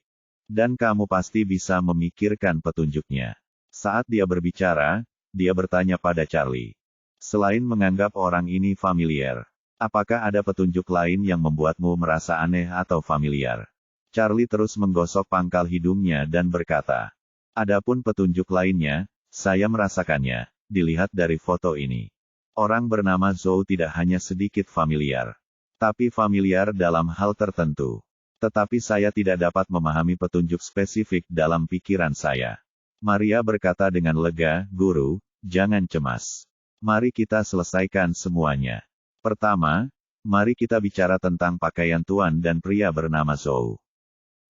Dan kamu pasti bisa memikirkan petunjuknya. Saat dia berbicara, dia bertanya pada Charlie. Selain menganggap orang ini familiar, apakah ada petunjuk lain yang membuatmu merasa aneh atau familiar? Charlie terus menggosok pangkal hidungnya dan berkata, adapun petunjuk lainnya, saya merasakannya, dilihat dari foto ini. Orang bernama Zhou tidak hanya sedikit familiar, tapi familiar dalam hal tertentu. Tetapi saya tidak dapat memahami petunjuk spesifik dalam pikiran saya. Maria berkata dengan lega, Guru, jangan cemas. Mari kita selesaikan semuanya. Pertama, mari kita bicara tentang pakaian tuan dan pria bernama Zhou.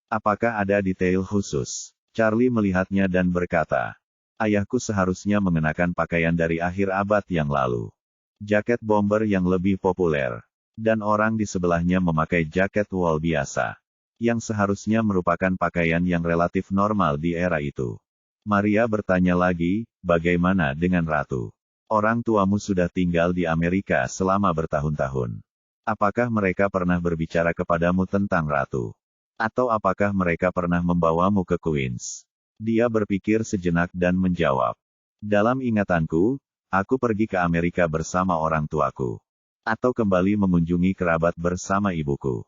Apakah ada detail khusus? Charlie melihatnya dan berkata, ayahku seharusnya mengenakan pakaian dari akhir abad yang lalu. Jaket bomber yang lebih populer. Dan orang di sebelahnya memakai jaket wol biasa. Yang seharusnya merupakan pakaian yang relatif normal di era itu. Maria bertanya lagi, bagaimana dengan Ratu? Orang tuamu sudah tinggal di Amerika selama bertahun-tahun. Apakah mereka pernah berbicara kepadamu tentang Ratu? Atau apakah mereka pernah membawamu ke Queens? Dia berpikir sejenak dan menjawab. Dalam ingatanku, aku pergi ke Amerika bersama orang tuaku. Atau kembali mengunjungi kerabat bersama ibuku.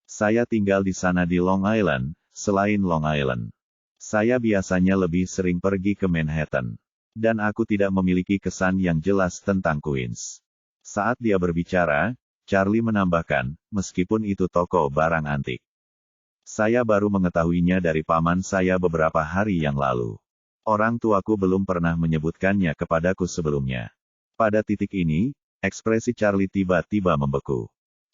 Saya tinggal di sana di Long Island, selain Long Island. Saya biasanya lebih sering pergi ke Manhattan. Dan aku tidak memiliki kesan yang jelas tentang Queens. Saat dia berbicara, Charlie menambahkan, meskipun itu toko barang antik. Saya baru mengetahuinya dari paman saya beberapa hari yang lalu. Orang tuaku belum pernah menyebutkannya kepadaku sebelumnya. Pada titik ini, ekspresi Charlie tiba-tiba membeku.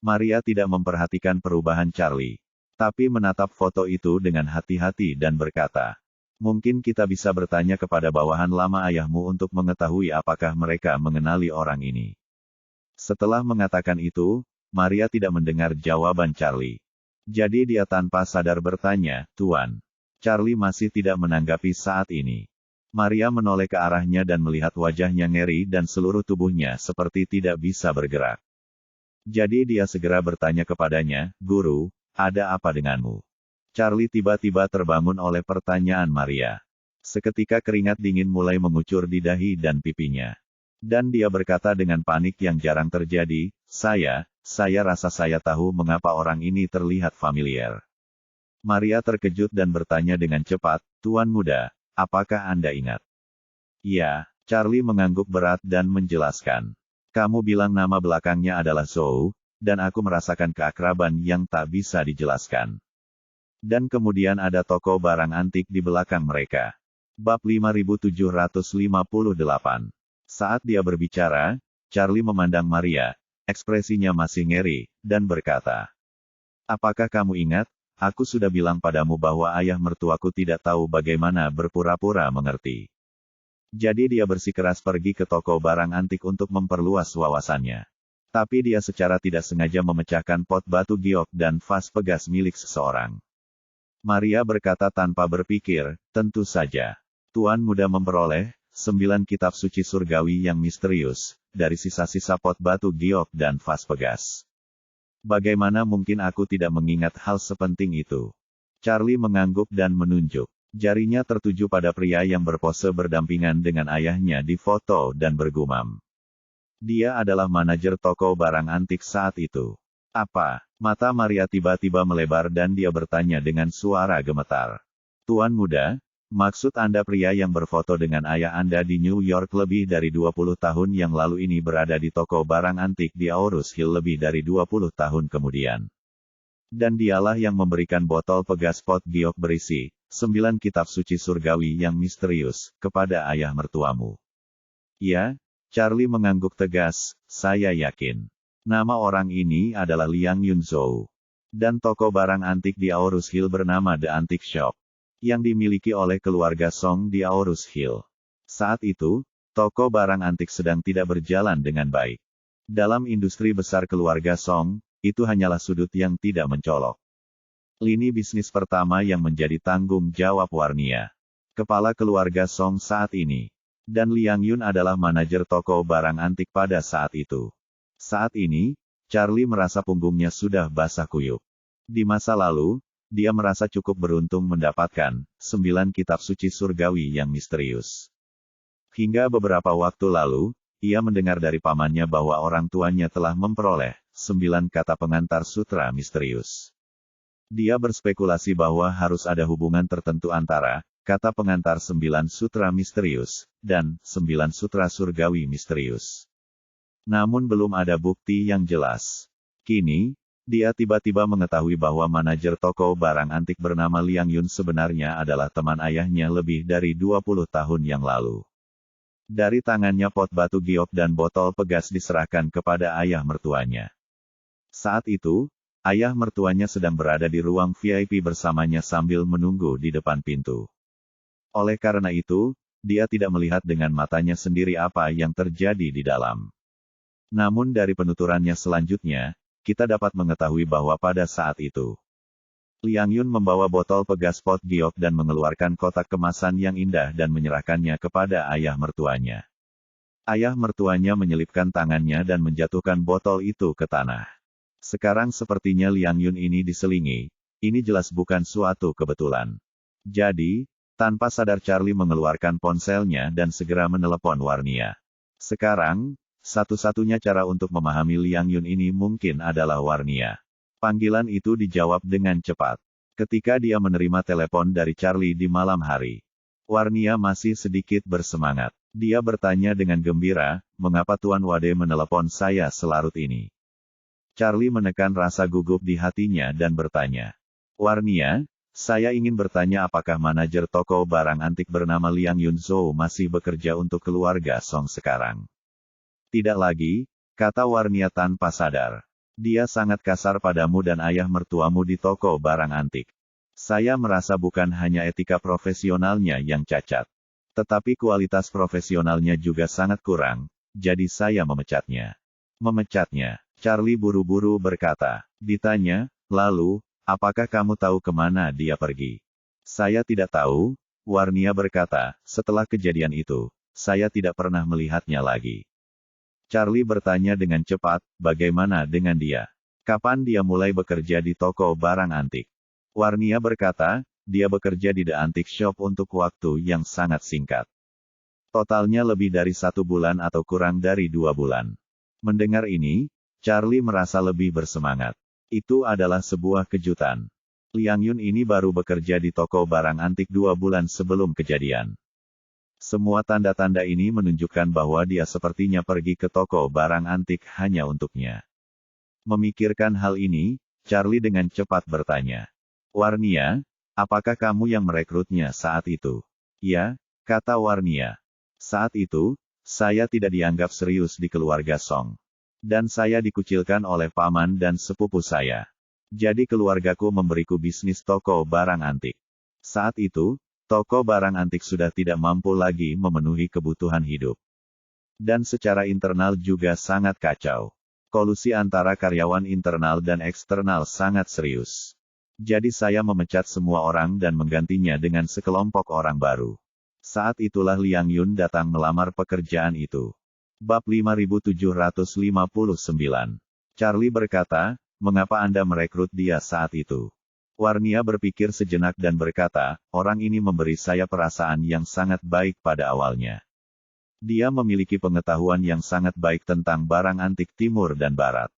Maria tidak memperhatikan perubahan Charlie. Tapi menatap foto itu dengan hati-hati dan berkata, mungkin kita bisa bertanya kepada bawahan lama ayahmu untuk mengetahui apakah mereka mengenali orang ini. Setelah mengatakan itu, Maria tidak mendengar jawaban Charlie. Jadi dia tanpa sadar bertanya, Tuan. Charlie masih tidak menanggapi saat ini. Maria menoleh ke arahnya dan melihat wajahnya ngeri dan seluruh tubuhnya seperti tidak bisa bergerak. Jadi dia segera bertanya kepadanya, Guru, ada apa denganmu? Charlie tiba-tiba terbangun oleh pertanyaan Maria. Seketika keringat dingin mulai mengucur di dahi dan pipinya. Dan dia berkata dengan panik yang jarang terjadi, saya rasa saya tahu mengapa orang ini terlihat familiar. Maria terkejut dan bertanya dengan cepat, Tuan Muda, apakah Anda ingat? Ya, Charlie mengangguk berat dan menjelaskan. Kamu bilang nama belakangnya adalah Zhou, dan aku merasakan keakraban yang tak bisa dijelaskan. Dan kemudian ada toko barang antik di belakang mereka. Bab 5758. Saat dia berbicara, Charlie memandang Maria, ekspresinya masih ngeri, dan berkata, apakah kamu ingat, aku sudah bilang padamu bahwa ayah mertuaku tidak tahu bagaimana berpura-pura mengerti. Jadi dia bersikeras pergi ke toko barang antik untuk memperluas wawasannya. Tapi dia secara tidak sengaja memecahkan pot batu giok dan vas pegas milik seseorang. Maria berkata tanpa berpikir, tentu saja. Tuan Muda memperoleh 9 kitab suci surgawi yang misterius, dari sisa-sisa pot batu giok dan vas pegas. Bagaimana mungkin aku tidak mengingat hal sepenting itu? Charlie mengangguk dan menunjuk. Jarinya tertuju pada pria yang berpose berdampingan dengan ayahnya di foto dan bergumam. Dia adalah manajer toko barang antik saat itu. Apa? Mata Maria tiba-tiba melebar dan dia bertanya dengan suara gemetar. Tuan Muda, maksud Anda pria yang berfoto dengan ayah Anda di New York lebih dari 20 tahun yang lalu ini berada di toko barang antik di Aurus Hill lebih dari 20 tahun kemudian. Dan dialah yang memberikan botol pegas pot giok berisi 9 kitab suci surgawi yang misterius kepada ayah mertuamu. Ya? Charlie mengangguk tegas, saya yakin. Nama orang ini adalah Liang Yunzhou. Dan toko barang antik di Aurus Hill bernama The Antique Shop. yang dimiliki oleh keluarga Song di Aorus Hill. Saat itu, toko barang antik sedang tidak berjalan dengan baik. Dalam industri besar keluarga Song, itu hanyalah sudut yang tidak mencolok. Lini bisnis pertama yang menjadi tanggung jawab Warnia. Kepala keluarga Song saat ini. Dan Liang Yun adalah manajer toko barang antik pada saat itu. Saat ini, Charlie merasa punggungnya sudah basah kuyup. Di masa lalu, dia merasa cukup beruntung mendapatkan 9 kitab suci surgawi yang misterius. Hingga beberapa waktu lalu, ia mendengar dari pamannya bahwa orang tuanya telah memperoleh 9 kata pengantar sutra misterius. Dia berspekulasi bahwa harus ada hubungan tertentu antara kata pengantar 9 sutra misterius dan 9 sutra surgawi misterius. Namun belum ada bukti yang jelas. Kini, dia tiba-tiba mengetahui bahwa manajer toko barang antik bernama Liang Yun sebenarnya adalah teman ayahnya lebih dari 20 tahun yang lalu. Dari tangannya pot batu giok dan botol pegas diserahkan kepada ayah mertuanya. Saat itu, ayah mertuanya sedang berada di ruang VIP bersamanya sambil menunggu di depan pintu. Oleh karena itu, dia tidak melihat dengan matanya sendiri apa yang terjadi di dalam. Namun dari penuturannya selanjutnya, kita dapat mengetahui bahwa pada saat itu, Liang Yun membawa botol pegas pot giok dan mengeluarkan kotak kemasan yang indah dan menyerahkannya kepada ayah mertuanya. Ayah mertuanya menyelipkan tangannya dan menjatuhkan botol itu ke tanah. Sekarang sepertinya Liang Yun ini diselingi, ini jelas bukan suatu kebetulan. Jadi, tanpa sadar Charlie mengeluarkan ponselnya dan segera menelepon Warnia. Sekarang, satu-satunya cara untuk memahami Liang Yun ini mungkin adalah Warnia. Panggilan itu dijawab dengan cepat. Ketika dia menerima telepon dari Charlie di malam hari, Warnia masih sedikit bersemangat. Dia bertanya dengan gembira, mengapa Tuan Wade menelepon saya selarut ini? Charlie menekan rasa gugup di hatinya dan bertanya, Warnia, saya ingin bertanya apakah manajer toko barang antik bernama Liang Yun Zhou masih bekerja untuk keluarga Song sekarang? Tidak lagi, kata Warnia tanpa sadar. Dia sangat kasar padamu dan ayah mertuamu di toko barang antik. Saya merasa bukan hanya etika profesionalnya yang cacat, tetapi kualitas profesionalnya juga sangat kurang, jadi saya memecatnya. Memecatnya, Charlie buru-buru berkata. Ditanya, lalu, apakah kamu tahu kemana dia pergi? Saya tidak tahu, Warnia berkata, setelah kejadian itu, saya tidak pernah melihatnya lagi. Charlie bertanya dengan cepat, bagaimana dengan dia? Kapan dia mulai bekerja di toko barang antik? Warnia berkata, dia bekerja di The Antique Shop untuk waktu yang sangat singkat. Totalnya lebih dari 1 bulan atau kurang dari 2 bulan. Mendengar ini, Charlie merasa lebih bersemangat. Itu adalah sebuah kejutan. Liang Yun ini baru bekerja di toko barang antik 2 bulan sebelum kejadian. Semua tanda-tanda ini menunjukkan bahwa dia sepertinya pergi ke toko barang antik hanya untuknya. Memikirkan hal ini, Charlie dengan cepat bertanya. Warnia, apakah kamu yang merekrutnya saat itu? Ya, kata Warnia. Saat itu, saya tidak dianggap serius di keluarga Song. Dan saya dikucilkan oleh paman dan sepupu saya. Jadi keluargaku memberiku bisnis toko barang antik. Saat itu, toko barang antik sudah tidak mampu lagi memenuhi kebutuhan hidup. Dan secara internal juga sangat kacau. Kolusi antara karyawan internal dan eksternal sangat serius. Jadi saya memecat semua orang dan menggantinya dengan sekelompok orang baru. Saat itulah Liang Yun datang melamar pekerjaan itu. Bab 5759. Charlie berkata, mengapa Anda merekrut dia saat itu? Warnia berpikir sejenak dan berkata, orang ini memberi saya perasaan yang sangat baik pada awalnya. Dia memiliki pengetahuan yang sangat baik tentang barang antik timur dan barat.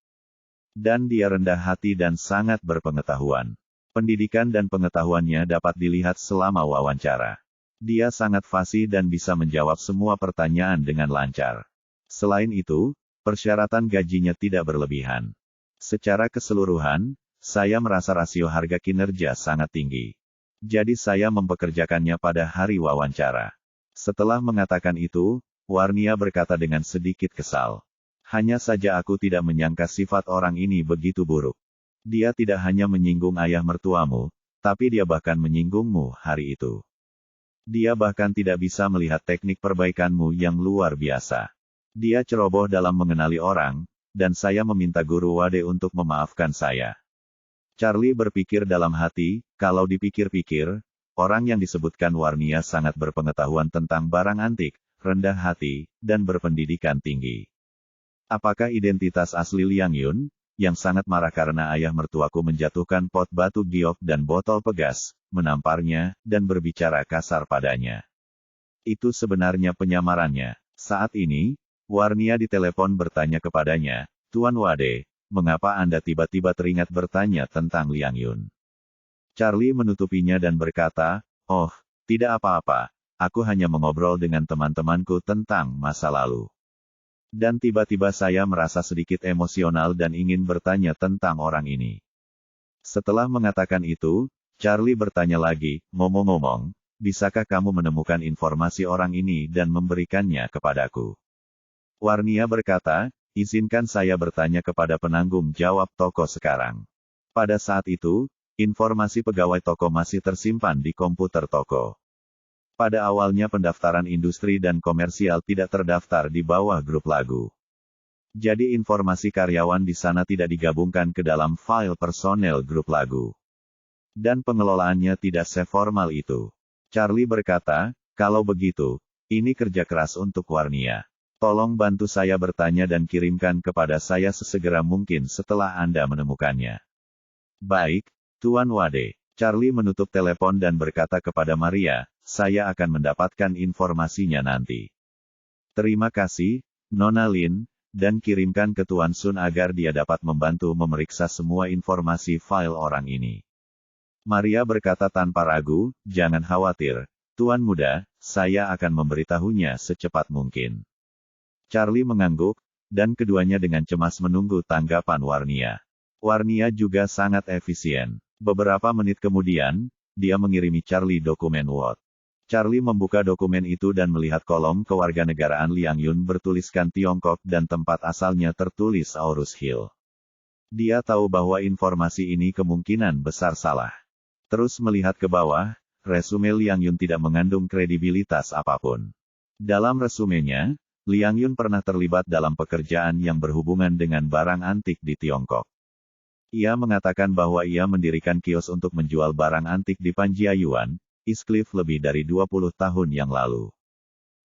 Dan dia rendah hati dan sangat berpengetahuan. Pendidikan dan pengetahuannya dapat dilihat selama wawancara. Dia sangat fasih dan bisa menjawab semua pertanyaan dengan lancar. Selain itu, persyaratan gajinya tidak berlebihan. Secara keseluruhan, saya merasa rasio harga kinerja sangat tinggi. Jadi saya mempekerjakannya pada hari wawancara. Setelah mengatakan itu, Warnia berkata dengan sedikit kesal. Hanya saja aku tidak menyangka sifat orang ini begitu buruk. Dia tidak hanya menyinggung ayah mertuamu, Tapi dia bahkan menyinggungmu hari itu. Dia bahkan tidak bisa melihat teknik perbaikanmu yang luar biasa. Dia ceroboh dalam mengenali orang, dan saya meminta Guru Wade untuk memaafkan saya. Charlie berpikir dalam hati, kalau dipikir-pikir, orang yang disebutkan Warnia sangat berpengetahuan tentang barang antik, rendah hati, dan berpendidikan tinggi. Apakah identitas asli Liang Yun, yang sangat marah karena ayah mertuaku menjatuhkan pot batu giok dan botol pegas, menamparnya, dan berbicara kasar padanya? Itu sebenarnya penyamarannya. Saat ini, Warnia ditelepon bertanya kepadanya, "Tuan Wade, mengapa Anda tiba-tiba teringat bertanya tentang Liang Yun?" Charlie menutupinya dan berkata, "Oh, tidak apa-apa, aku hanya mengobrol dengan teman-temanku tentang masa lalu. Dan tiba-tiba saya merasa sedikit emosional dan ingin bertanya tentang orang ini." Setelah mengatakan itu, Charlie bertanya lagi, "Ngomong-ngomong, bisakah kamu menemukan informasi orang ini dan memberikannya kepadaku?" Warnia berkata, "Izinkan saya bertanya kepada penanggung jawab toko sekarang." Pada saat itu, informasi pegawai toko masih tersimpan di komputer toko. Pada awalnya pendaftaran industri dan komersial tidak terdaftar di bawah grup lagu. Jadi informasi karyawan di sana tidak digabungkan ke dalam file personel grup lagu. Dan pengelolaannya tidak seformal itu. Charlie berkata, "Kalau begitu, ini kerja keras untuk Warnia. Tolong bantu saya bertanya dan kirimkan kepada saya sesegera mungkin setelah Anda menemukannya." "Baik, Tuan Wade." Charlie menutup telepon dan berkata kepada Maria, "Saya akan mendapatkan informasinya nanti. Terima kasih, Nona Lin, dan kirimkan ke Tuan Sun agar dia dapat membantu memeriksa semua informasi file orang ini." Maria berkata tanpa ragu, "Jangan khawatir, Tuan Muda, saya akan memberitahunya secepat mungkin." Charlie mengangguk, dan keduanya dengan cemas menunggu tanggapan Warnia. Warnia juga sangat efisien. Beberapa menit kemudian, dia mengirimi Charlie dokumen Word. Charlie membuka dokumen itu dan melihat kolom kewarganegaraan Liang Yun bertuliskan Tiongkok dan tempat asalnya tertulis Aurus Hill. Dia tahu bahwa informasi ini kemungkinan besar salah. Terus melihat ke bawah, resume Liang Yun tidak mengandung kredibilitas apapun. Dalam resumenya, Liang Yun pernah terlibat dalam pekerjaan yang berhubungan dengan barang antik di Tiongkok. Ia mengatakan bahwa ia mendirikan kios untuk menjual barang antik di Panjiayuan, East Cliff lebih dari 20 tahun yang lalu.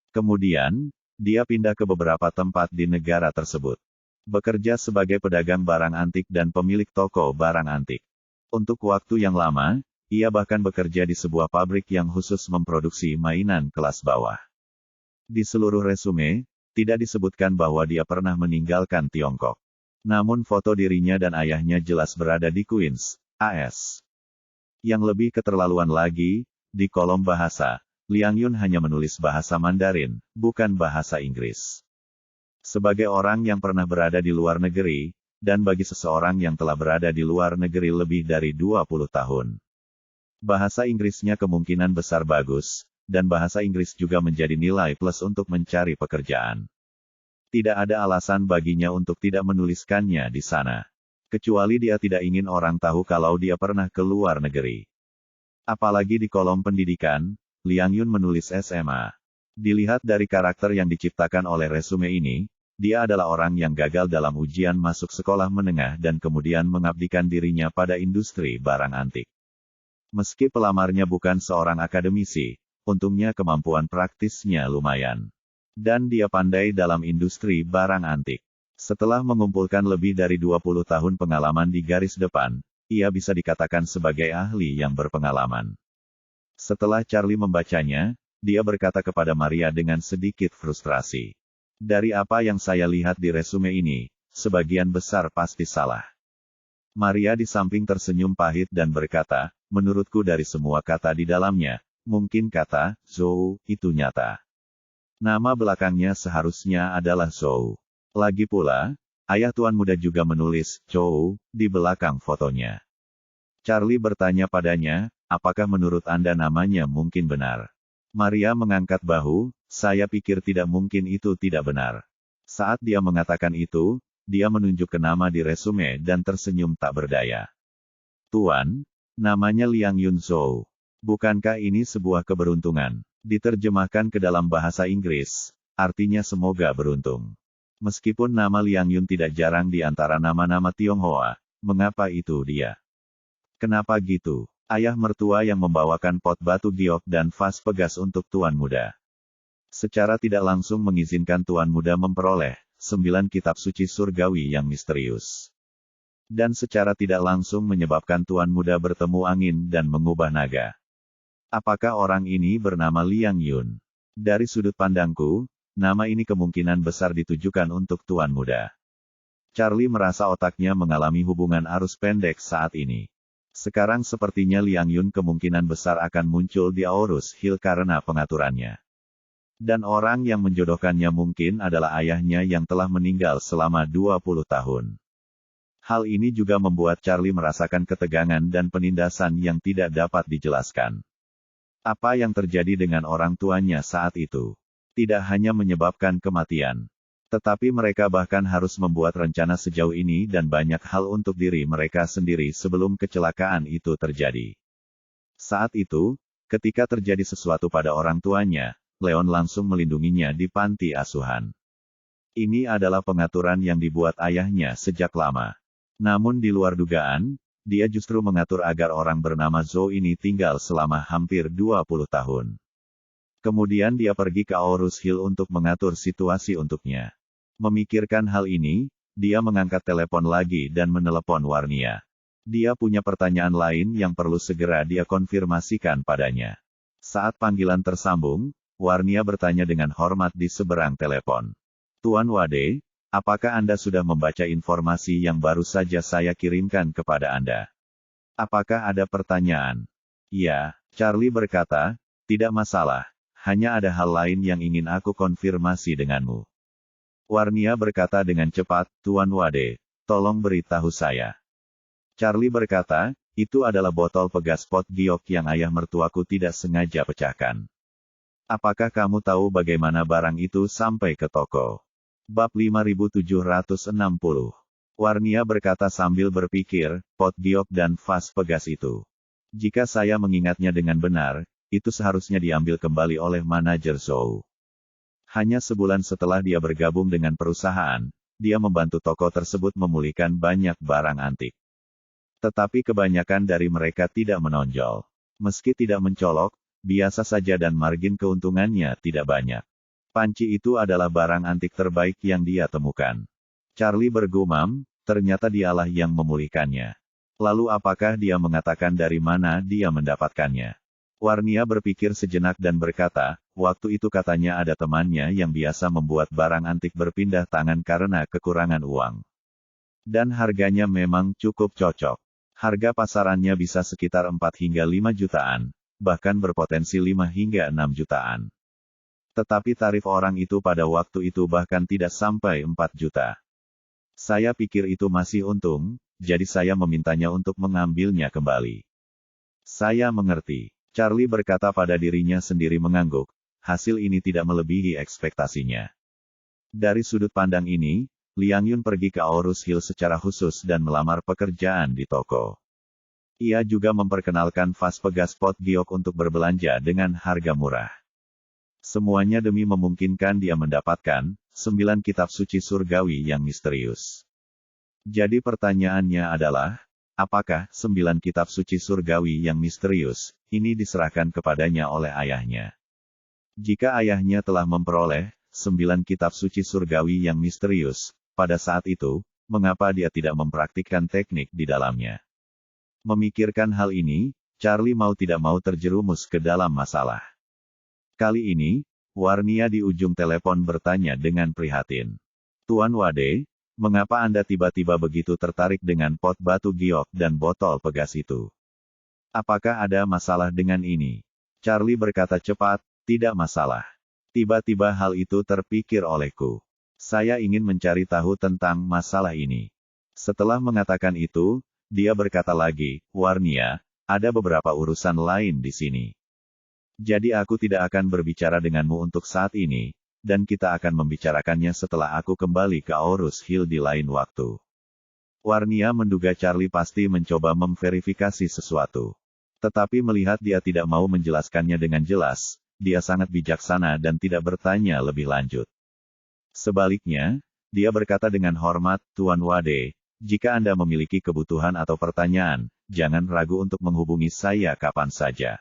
Kemudian, dia pindah ke beberapa tempat di negara tersebut. Bekerja sebagai pedagang barang antik dan pemilik toko barang antik. Untuk waktu yang lama, ia bahkan bekerja di sebuah pabrik yang khusus memproduksi mainan kelas bawah. Di seluruh resume, tidak disebutkan bahwa dia pernah meninggalkan Tiongkok. Namun foto dirinya dan ayahnya jelas berada di Queens, AS. Yang lebih keterlaluan lagi, di kolom bahasa, Liang Yun hanya menulis bahasa Mandarin, bukan bahasa Inggris. Sebagai orang yang pernah berada di luar negeri, dan bagi seseorang yang telah berada di luar negeri lebih dari 20 tahun. Bahasa Inggrisnya kemungkinan besar bagus, dan bahasa Inggris juga menjadi nilai plus untuk mencari pekerjaan. Tidak ada alasan baginya untuk tidak menuliskannya di sana. Kecuali dia tidak ingin orang tahu kalau dia pernah ke luar negeri. Apalagi di kolom pendidikan, Liang Yun menulis SMA. Dilihat dari karakter yang diciptakan oleh resume ini, dia adalah orang yang gagal dalam ujian masuk sekolah menengah dan kemudian mengabdikan dirinya pada industri barang antik. Meski pelamarnya bukan seorang akademisi, untungnya kemampuan praktisnya lumayan. Dan dia pandai dalam industri barang antik. Setelah mengumpulkan lebih dari 20 tahun pengalaman di garis depan, ia bisa dikatakan sebagai ahli yang berpengalaman. Setelah Charlie membacanya, dia berkata kepada Maria dengan sedikit frustrasi. "Dari apa yang saya lihat di resume ini, sebagian besar pasti salah." Maria di samping tersenyum pahit dan berkata, "Menurutku dari semua kata di dalamnya, mungkin kata Zhou itu nyata. Nama belakangnya seharusnya adalah Zhou. Lagi pula, ayah Tuan Muda juga menulis Zhou di belakang fotonya." Charlie bertanya padanya, "Apakah menurut Anda namanya mungkin benar?" Maria mengangkat bahu, "Saya pikir tidak mungkin itu tidak benar." Saat dia mengatakan itu, dia menunjuk ke nama di resume dan tersenyum tak berdaya. "Tuan, Namanya Liang Yunzhou. Bukankah ini sebuah keberuntungan? Diterjemahkan ke dalam bahasa Inggris, artinya semoga beruntung. Meskipun nama Liang Yun tidak jarang di antara nama-nama Tionghoa, mengapa itu dia? Kenapa gitu? Ayah mertua yang membawakan pot batu giok dan vas pegas untuk Tuan Muda. Secara tidak langsung mengizinkan Tuan Muda memperoleh 9 kitab suci surgawi yang misterius. Dan secara tidak langsung menyebabkan Tuan Muda bertemu angin dan mengubah naga. Apakah orang ini bernama Liang Yun? Dari sudut pandangku, nama ini kemungkinan besar ditujukan untuk Tuan Muda. Charlie merasa otaknya mengalami hubungan arus pendek saat ini. Sekarang sepertinya Liang Yun kemungkinan besar akan muncul di Aorus Hill karena pengaturannya. Dan orang yang menjodohkannya mungkin adalah ayahnya yang telah meninggal selama 20 tahun. Hal ini juga membuat Charlie merasakan ketegangan dan penindasan yang tidak dapat dijelaskan. Apa yang terjadi dengan orang tuanya saat itu? Tidak hanya menyebabkan kematian. Tetapi mereka bahkan harus membuat rencana sejauh ini dan banyak hal untuk diri mereka sendiri sebelum kecelakaan itu terjadi. Saat itu, ketika terjadi sesuatu pada orang tuanya, Leon langsung melindunginya di panti asuhan. Ini adalah pengaturan yang dibuat ayahnya sejak lama. Namun di luar dugaan, dia justru mengatur agar orang bernama Zhou ini tinggal selama hampir 20 tahun. Kemudian dia pergi ke Aorus Hill untuk mengatur situasi untuknya. Memikirkan hal ini, dia mengangkat telepon lagi dan menelepon Warnia. Dia punya pertanyaan lain yang perlu segera dia konfirmasikan padanya. Saat panggilan tersambung, Warnia bertanya dengan hormat di seberang telepon. Tuan Wade, apakah Anda sudah membaca informasi yang baru saja saya kirimkan kepada Anda? Apakah ada pertanyaan? Ya, Charlie berkata, tidak masalah, hanya ada hal lain yang ingin aku konfirmasi denganmu. Warnia berkata dengan cepat, Tuan Wade, tolong beritahu saya. Charlie berkata, itu adalah botol pegas pot giok yang ayah mertuaku tidak sengaja pecahkan. Apakah kamu tahu bagaimana barang itu sampai ke toko? Bab 5760. Warnia berkata sambil berpikir, pot giok dan vas pegas itu. Jika saya mengingatnya dengan benar, itu seharusnya diambil kembali oleh manajer Zhou. Hanya sebulan setelah dia bergabung dengan perusahaan, dia membantu toko tersebut memulihkan banyak barang antik. Tetapi kebanyakan dari mereka tidak menonjol. Meski tidak mencolok, biasa saja dan margin keuntungannya tidak banyak. Panci itu adalah barang antik terbaik yang dia temukan. Charlie bergumam, ternyata dialah yang memulihkannya. Lalu apakah dia mengatakan dari mana dia mendapatkannya? Warnia berpikir sejenak dan berkata, waktu itu katanya ada temannya yang biasa membuat barang antik berpindah tangan karena kekurangan uang. Dan harganya memang cukup cocok. Harga pasarannya bisa sekitar 4 hingga 5 jutaan, bahkan berpotensi 5 hingga 6 jutaan. Tetapi tarif orang itu pada waktu itu bahkan tidak sampai 4 juta. Saya pikir itu masih untung, jadi saya memintanya untuk mengambilnya kembali. Saya mengerti. Charlie berkata pada dirinya sendiri mengangguk, hasil ini tidak melebihi ekspektasinya. Dari sudut pandang ini, Liang Yun pergi ke Aorus Hill secara khusus dan melamar pekerjaan di toko. Ia juga memperkenalkan vas pegas pot giok untuk berbelanja dengan harga murah. Semuanya demi memungkinkan dia mendapatkan 9 kitab suci surgawi yang misterius. Jadi pertanyaannya adalah, apakah 9 kitab suci surgawi yang misterius ini diserahkan kepadanya oleh ayahnya? Jika ayahnya telah memperoleh 9 kitab suci surgawi yang misterius, pada saat itu, mengapa dia tidak mempraktikkan teknik di dalamnya? Memikirkan hal ini, Charlie mau tidak mau terjerumus ke dalam masalah. Kali ini, Warnia di ujung telepon bertanya dengan prihatin. Tuan Wade, mengapa Anda tiba-tiba begitu tertarik dengan pot batu giok dan botol pegas itu? Apakah ada masalah dengan ini? Charlie berkata cepat, tidak masalah. Tiba-tiba hal itu terpikir olehku. Saya ingin mencari tahu tentang masalah ini. Setelah mengatakan itu, dia berkata lagi, Warnia, ada beberapa urusan lain di sini. Jadi aku tidak akan berbicara denganmu untuk saat ini, dan kita akan membicarakannya setelah aku kembali ke Aorus Hill di lain waktu. Warnia menduga Charlie pasti mencoba memverifikasi sesuatu. Tetapi melihat dia tidak mau menjelaskannya dengan jelas, dia sangat bijaksana dan tidak bertanya lebih lanjut. Sebaliknya, dia berkata dengan hormat, Tuan Wade, jika Anda memiliki kebutuhan atau pertanyaan, jangan ragu untuk menghubungi saya kapan saja.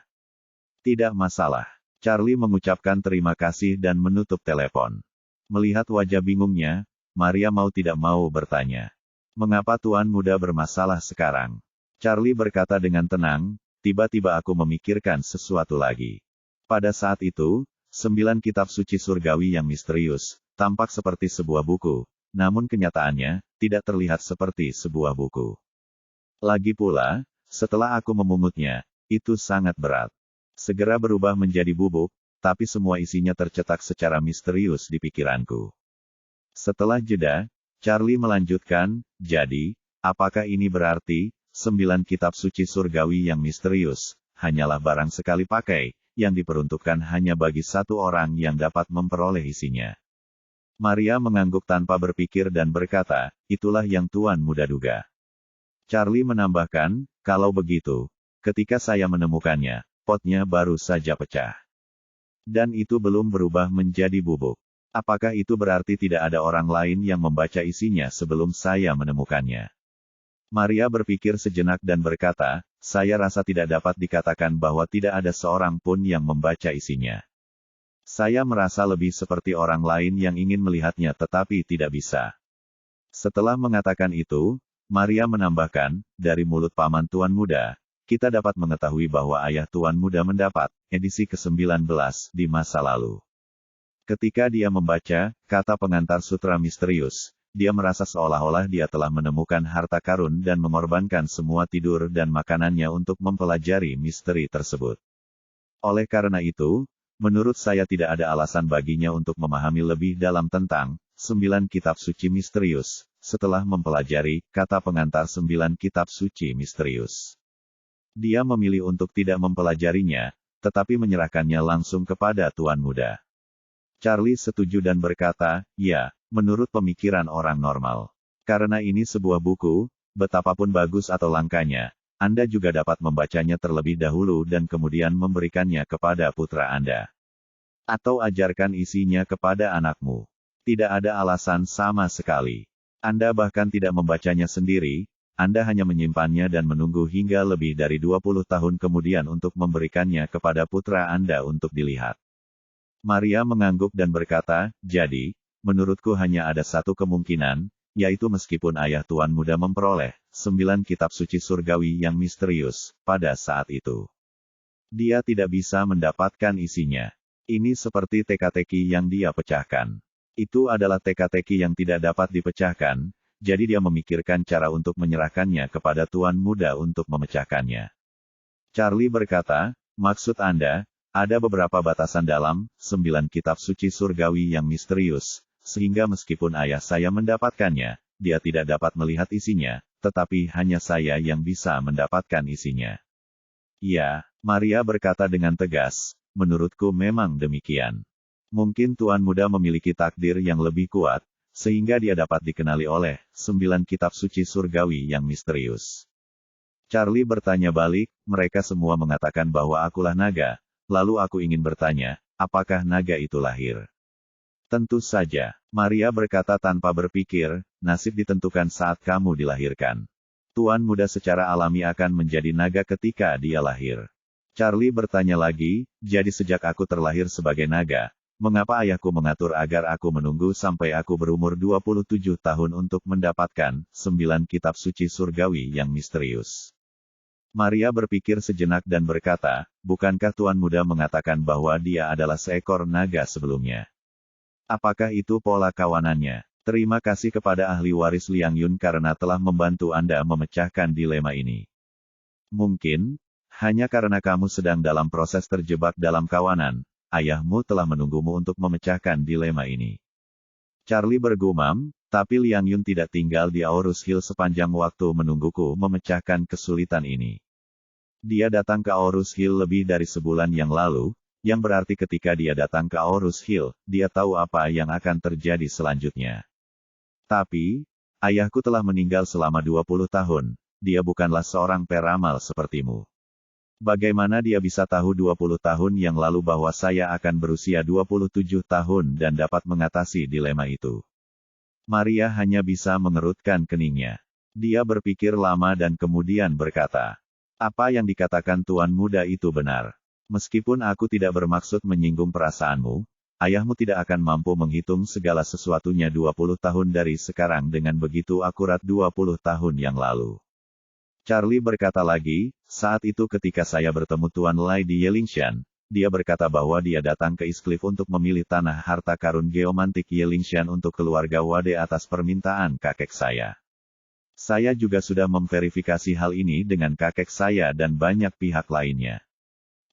Tidak masalah. Charlie mengucapkan terima kasih dan menutup telepon. Melihat wajah bingungnya, Maria mau tidak mau bertanya. Mengapa Tuan Muda bermasalah sekarang? Charlie berkata dengan tenang, tiba-tiba aku memikirkan sesuatu lagi. Pada saat itu, 9 kitab suci surgawi yang misterius, tampak seperti sebuah buku, namun kenyataannya, tidak terlihat seperti sebuah buku. Lagi pula, setelah aku memungutnya, itu sangat berat. Segera berubah menjadi bubuk, tapi semua isinya tercetak secara misterius di pikiranku. Setelah jeda, Charlie melanjutkan, jadi, apakah ini berarti, 9 kitab suci surgawi yang misterius, hanyalah barang sekali pakai, yang diperuntukkan hanya bagi satu orang yang dapat memperoleh isinya. Maria mengangguk tanpa berpikir dan berkata, itulah yang Tuan Muda duga. Charlie menambahkan, kalau begitu, ketika saya menemukannya, potnya baru saja pecah. Dan itu belum berubah menjadi bubuk. Apakah itu berarti tidak ada orang lain yang membaca isinya sebelum saya menemukannya? Maria berpikir sejenak dan berkata, saya rasa tidak dapat dikatakan bahwa tidak ada seorang pun yang membaca isinya. Saya merasa lebih seperti orang lain yang ingin melihatnya tetapi tidak bisa. Setelah mengatakan itu, Maria menambahkan, dari mulut Paman Tuan Muda, kita dapat mengetahui bahwa ayah Tuan Muda mendapat edisi ke-19 di masa lalu. Ketika dia membaca kata pengantar sutra misterius, dia merasa seolah-olah dia telah menemukan harta karun dan mengorbankan semua tidur dan makanannya untuk mempelajari misteri tersebut. Oleh karena itu, menurut saya tidak ada alasan baginya untuk memahami lebih dalam tentang 9 kitab suci misterius, setelah mempelajari kata pengantar 9 kitab suci misterius. Dia memilih untuk tidak mempelajarinya, tetapi menyerahkannya langsung kepada Tuan Muda. Charlie setuju dan berkata, ya, menurut pemikiran orang normal. Karena ini sebuah buku, betapapun bagus atau langkanya, Anda juga dapat membacanya terlebih dahulu dan kemudian memberikannya kepada putra Anda. Atau ajarkan isinya kepada anakmu. Tidak ada alasan sama sekali. Anda bahkan tidak membacanya sendiri, Anda hanya menyimpannya dan menunggu hingga lebih dari 20 tahun kemudian untuk memberikannya kepada putra Anda untuk dilihat. Maria mengangguk dan berkata, jadi, menurutku hanya ada satu kemungkinan, yaitu meskipun ayah Tuan Muda memperoleh 9 kitab suci surgawi yang misterius, pada saat itu. Dia tidak bisa mendapatkan isinya. Ini seperti teka-teki yang dia pecahkan. Itu adalah teka-teki yang tidak dapat dipecahkan, jadi dia memikirkan cara untuk menyerahkannya kepada Tuan Muda untuk memecahkannya. Charlie berkata, maksud Anda, ada beberapa batasan dalam 9 kitab suci surgawi yang misterius, sehingga meskipun ayah saya mendapatkannya, dia tidak dapat melihat isinya, tetapi hanya saya yang bisa mendapatkan isinya. Ya, Maria berkata dengan tegas, menurutku memang demikian. Mungkin Tuan Muda memiliki takdir yang lebih kuat, sehingga dia dapat dikenali oleh 9 kitab suci surgawi yang misterius. Charlie bertanya balik, mereka semua mengatakan bahwa akulah naga. Lalu aku ingin bertanya, apakah naga itu lahir? Tentu saja, Maria berkata tanpa berpikir, nasib ditentukan saat kamu dilahirkan. Tuan Muda secara alami akan menjadi naga ketika dia lahir. Charlie bertanya lagi, jadi sejak aku terlahir sebagai naga, mengapa ayahku mengatur agar aku menunggu sampai aku berumur 27 tahun untuk mendapatkan 9 kitab suci surgawi yang misterius? Maria berpikir sejenak dan berkata, bukankah Tuan Muda mengatakan bahwa dia adalah seekor naga sebelumnya? Apakah itu pola kawanannya? Terima kasih kepada ahli waris Liang Yun karena telah membantu Anda memecahkan dilema ini. Mungkin, hanya karena kamu sedang dalam proses terjebak dalam kawanan, ayahmu telah menunggumu untuk memecahkan dilema ini. Charlie bergumam, tapi Liang Yun tidak tinggal di Aorus Hill sepanjang waktu menungguku memecahkan kesulitan ini. Dia datang ke Aorus Hill lebih dari sebulan yang lalu, yang berarti ketika dia datang ke Aorus Hill, dia tahu apa yang akan terjadi selanjutnya. Tapi, ayahku telah meninggal selama 20 tahun, dia bukanlah seorang peramal sepertimu. Bagaimana dia bisa tahu 20 tahun yang lalu bahwa saya akan berusia 27 tahun dan dapat mengatasi dilema itu? Maria hanya bisa mengerutkan keningnya. Dia berpikir lama dan kemudian berkata, apa yang dikatakan Tuan Muda itu benar. Meskipun aku tidak bermaksud menyinggung perasaanmu, ayahmu tidak akan mampu menghitung segala sesuatunya 20 tahun dari sekarang dengan begitu akurat 20 tahun yang lalu. Charlie berkata lagi, saat itu ketika saya bertemu Tuan Lai di Yelingshan, dia berkata bahwa dia datang ke East Cliff untuk memilih tanah harta karun geomantik Yelingshan untuk keluarga Wade atas permintaan kakek saya. Saya juga sudah memverifikasi hal ini dengan kakek saya dan banyak pihak lainnya.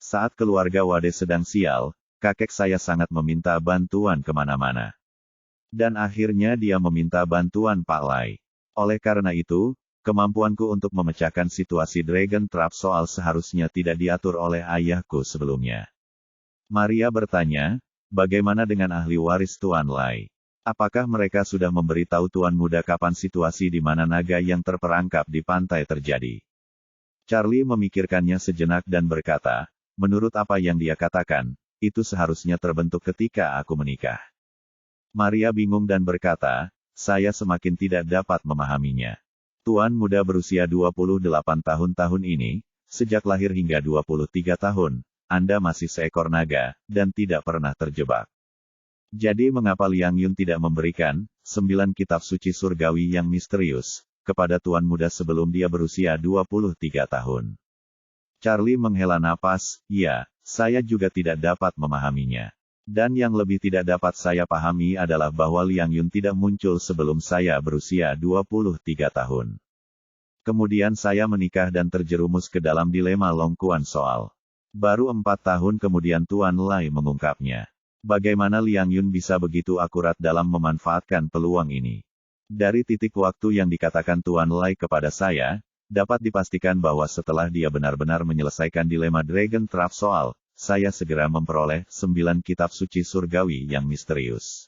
Saat keluarga Wade sedang sial, kakek saya sangat meminta bantuan kemana-mana. Dan akhirnya dia meminta bantuan Pak Lai. Oleh karena itu, kemampuanku untuk memecahkan situasi Dragon Trap soal seharusnya tidak diatur oleh ayahku sebelumnya. Maria bertanya, bagaimana dengan ahli waris Tuan Lai? Apakah mereka sudah memberitahu Tuan Muda kapan situasi di mana naga yang terperangkap di pantai terjadi? Charlie memikirkannya sejenak dan berkata, menurut apa yang dia katakan, itu seharusnya terbentuk ketika aku menikah. Maria bingung dan berkata, saya semakin tidak dapat memahaminya. Tuan Muda berusia 28 tahun ini, sejak lahir hingga 23 tahun, Anda masih seekor naga, dan tidak pernah terjebak. Jadi mengapa Liang Yun tidak memberikan 9 kitab suci surgawi yang misterius kepada Tuan Muda sebelum dia berusia 23 tahun? Charlie menghela napas, ya, saya juga tidak dapat memahaminya. Dan yang lebih tidak dapat saya pahami adalah bahwa Liang Yun tidak muncul sebelum saya berusia 23 tahun. Kemudian saya menikah dan terjerumus ke dalam dilema Long Quan soal. Baru 4 tahun kemudian Tuan Lai mengungkapnya. Bagaimana Liang Yun bisa begitu akurat dalam memanfaatkan peluang ini? Dari titik waktu yang dikatakan Tuan Lai kepada saya, dapat dipastikan bahwa setelah dia benar-benar menyelesaikan dilema Dragon Trap soal, saya segera memperoleh 9 kitab suci surgawi yang misterius.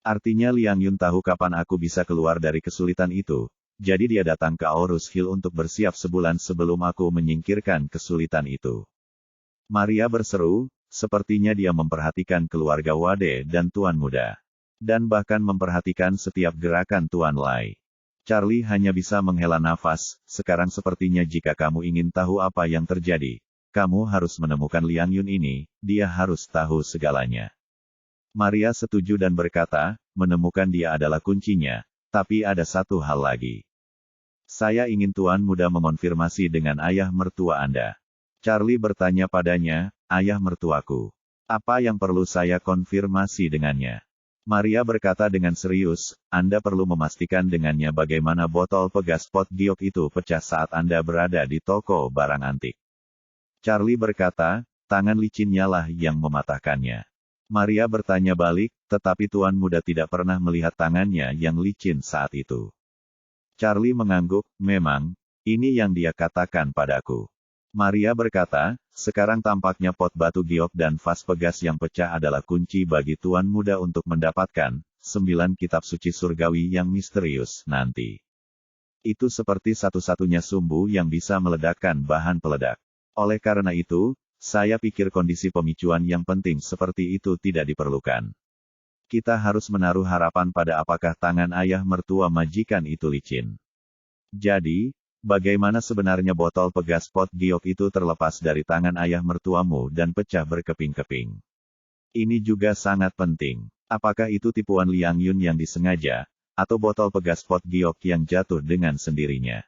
Artinya Liang Yun tahu kapan aku bisa keluar dari kesulitan itu, jadi dia datang ke Aorus Hill untuk bersiap sebulan sebelum aku menyingkirkan kesulitan itu. Maria berseru, sepertinya dia memperhatikan keluarga Wade dan Tuan Muda. Dan bahkan memperhatikan setiap gerakan Tuan Lai. Charlie hanya bisa menghela nafas, sekarang sepertinya jika kamu ingin tahu apa yang terjadi, kamu harus menemukan Liang Yun ini, dia harus tahu segalanya. Maria setuju dan berkata, menemukan dia adalah kuncinya, tapi ada satu hal lagi. Saya ingin Tuan Muda mengonfirmasi dengan ayah mertua Anda. Charlie bertanya padanya, ayah mertuaku. Apa yang perlu saya konfirmasi dengannya? Maria berkata dengan serius, Anda perlu memastikan dengannya bagaimana botol pegas pot giok itu pecah saat Anda berada di toko barang antik. Charlie berkata, tangan licinnya lah yang mematahkannya. Maria bertanya balik, tetapi Tuan Muda tidak pernah melihat tangannya yang licin saat itu. Charlie mengangguk, memang, ini yang dia katakan padaku. Maria berkata, sekarang tampaknya pot batu giok dan vas pegas yang pecah adalah kunci bagi Tuan Muda untuk mendapatkan 9 kitab suci surgawi yang misterius nanti. Itu seperti satu-satunya sumbu yang bisa meledakkan bahan peledak. Oleh karena itu, saya pikir kondisi pemicuan yang penting seperti itu tidak diperlukan. Kita harus menaruh harapan pada apakah tangan ayah mertua majikan itu licin. Jadi, bagaimana sebenarnya botol pegas pot giok itu terlepas dari tangan ayah mertuamu dan pecah berkeping-keping? Ini juga sangat penting. Apakah itu tipuan Liang Yun yang disengaja, atau botol pegas pot giok yang jatuh dengan sendirinya?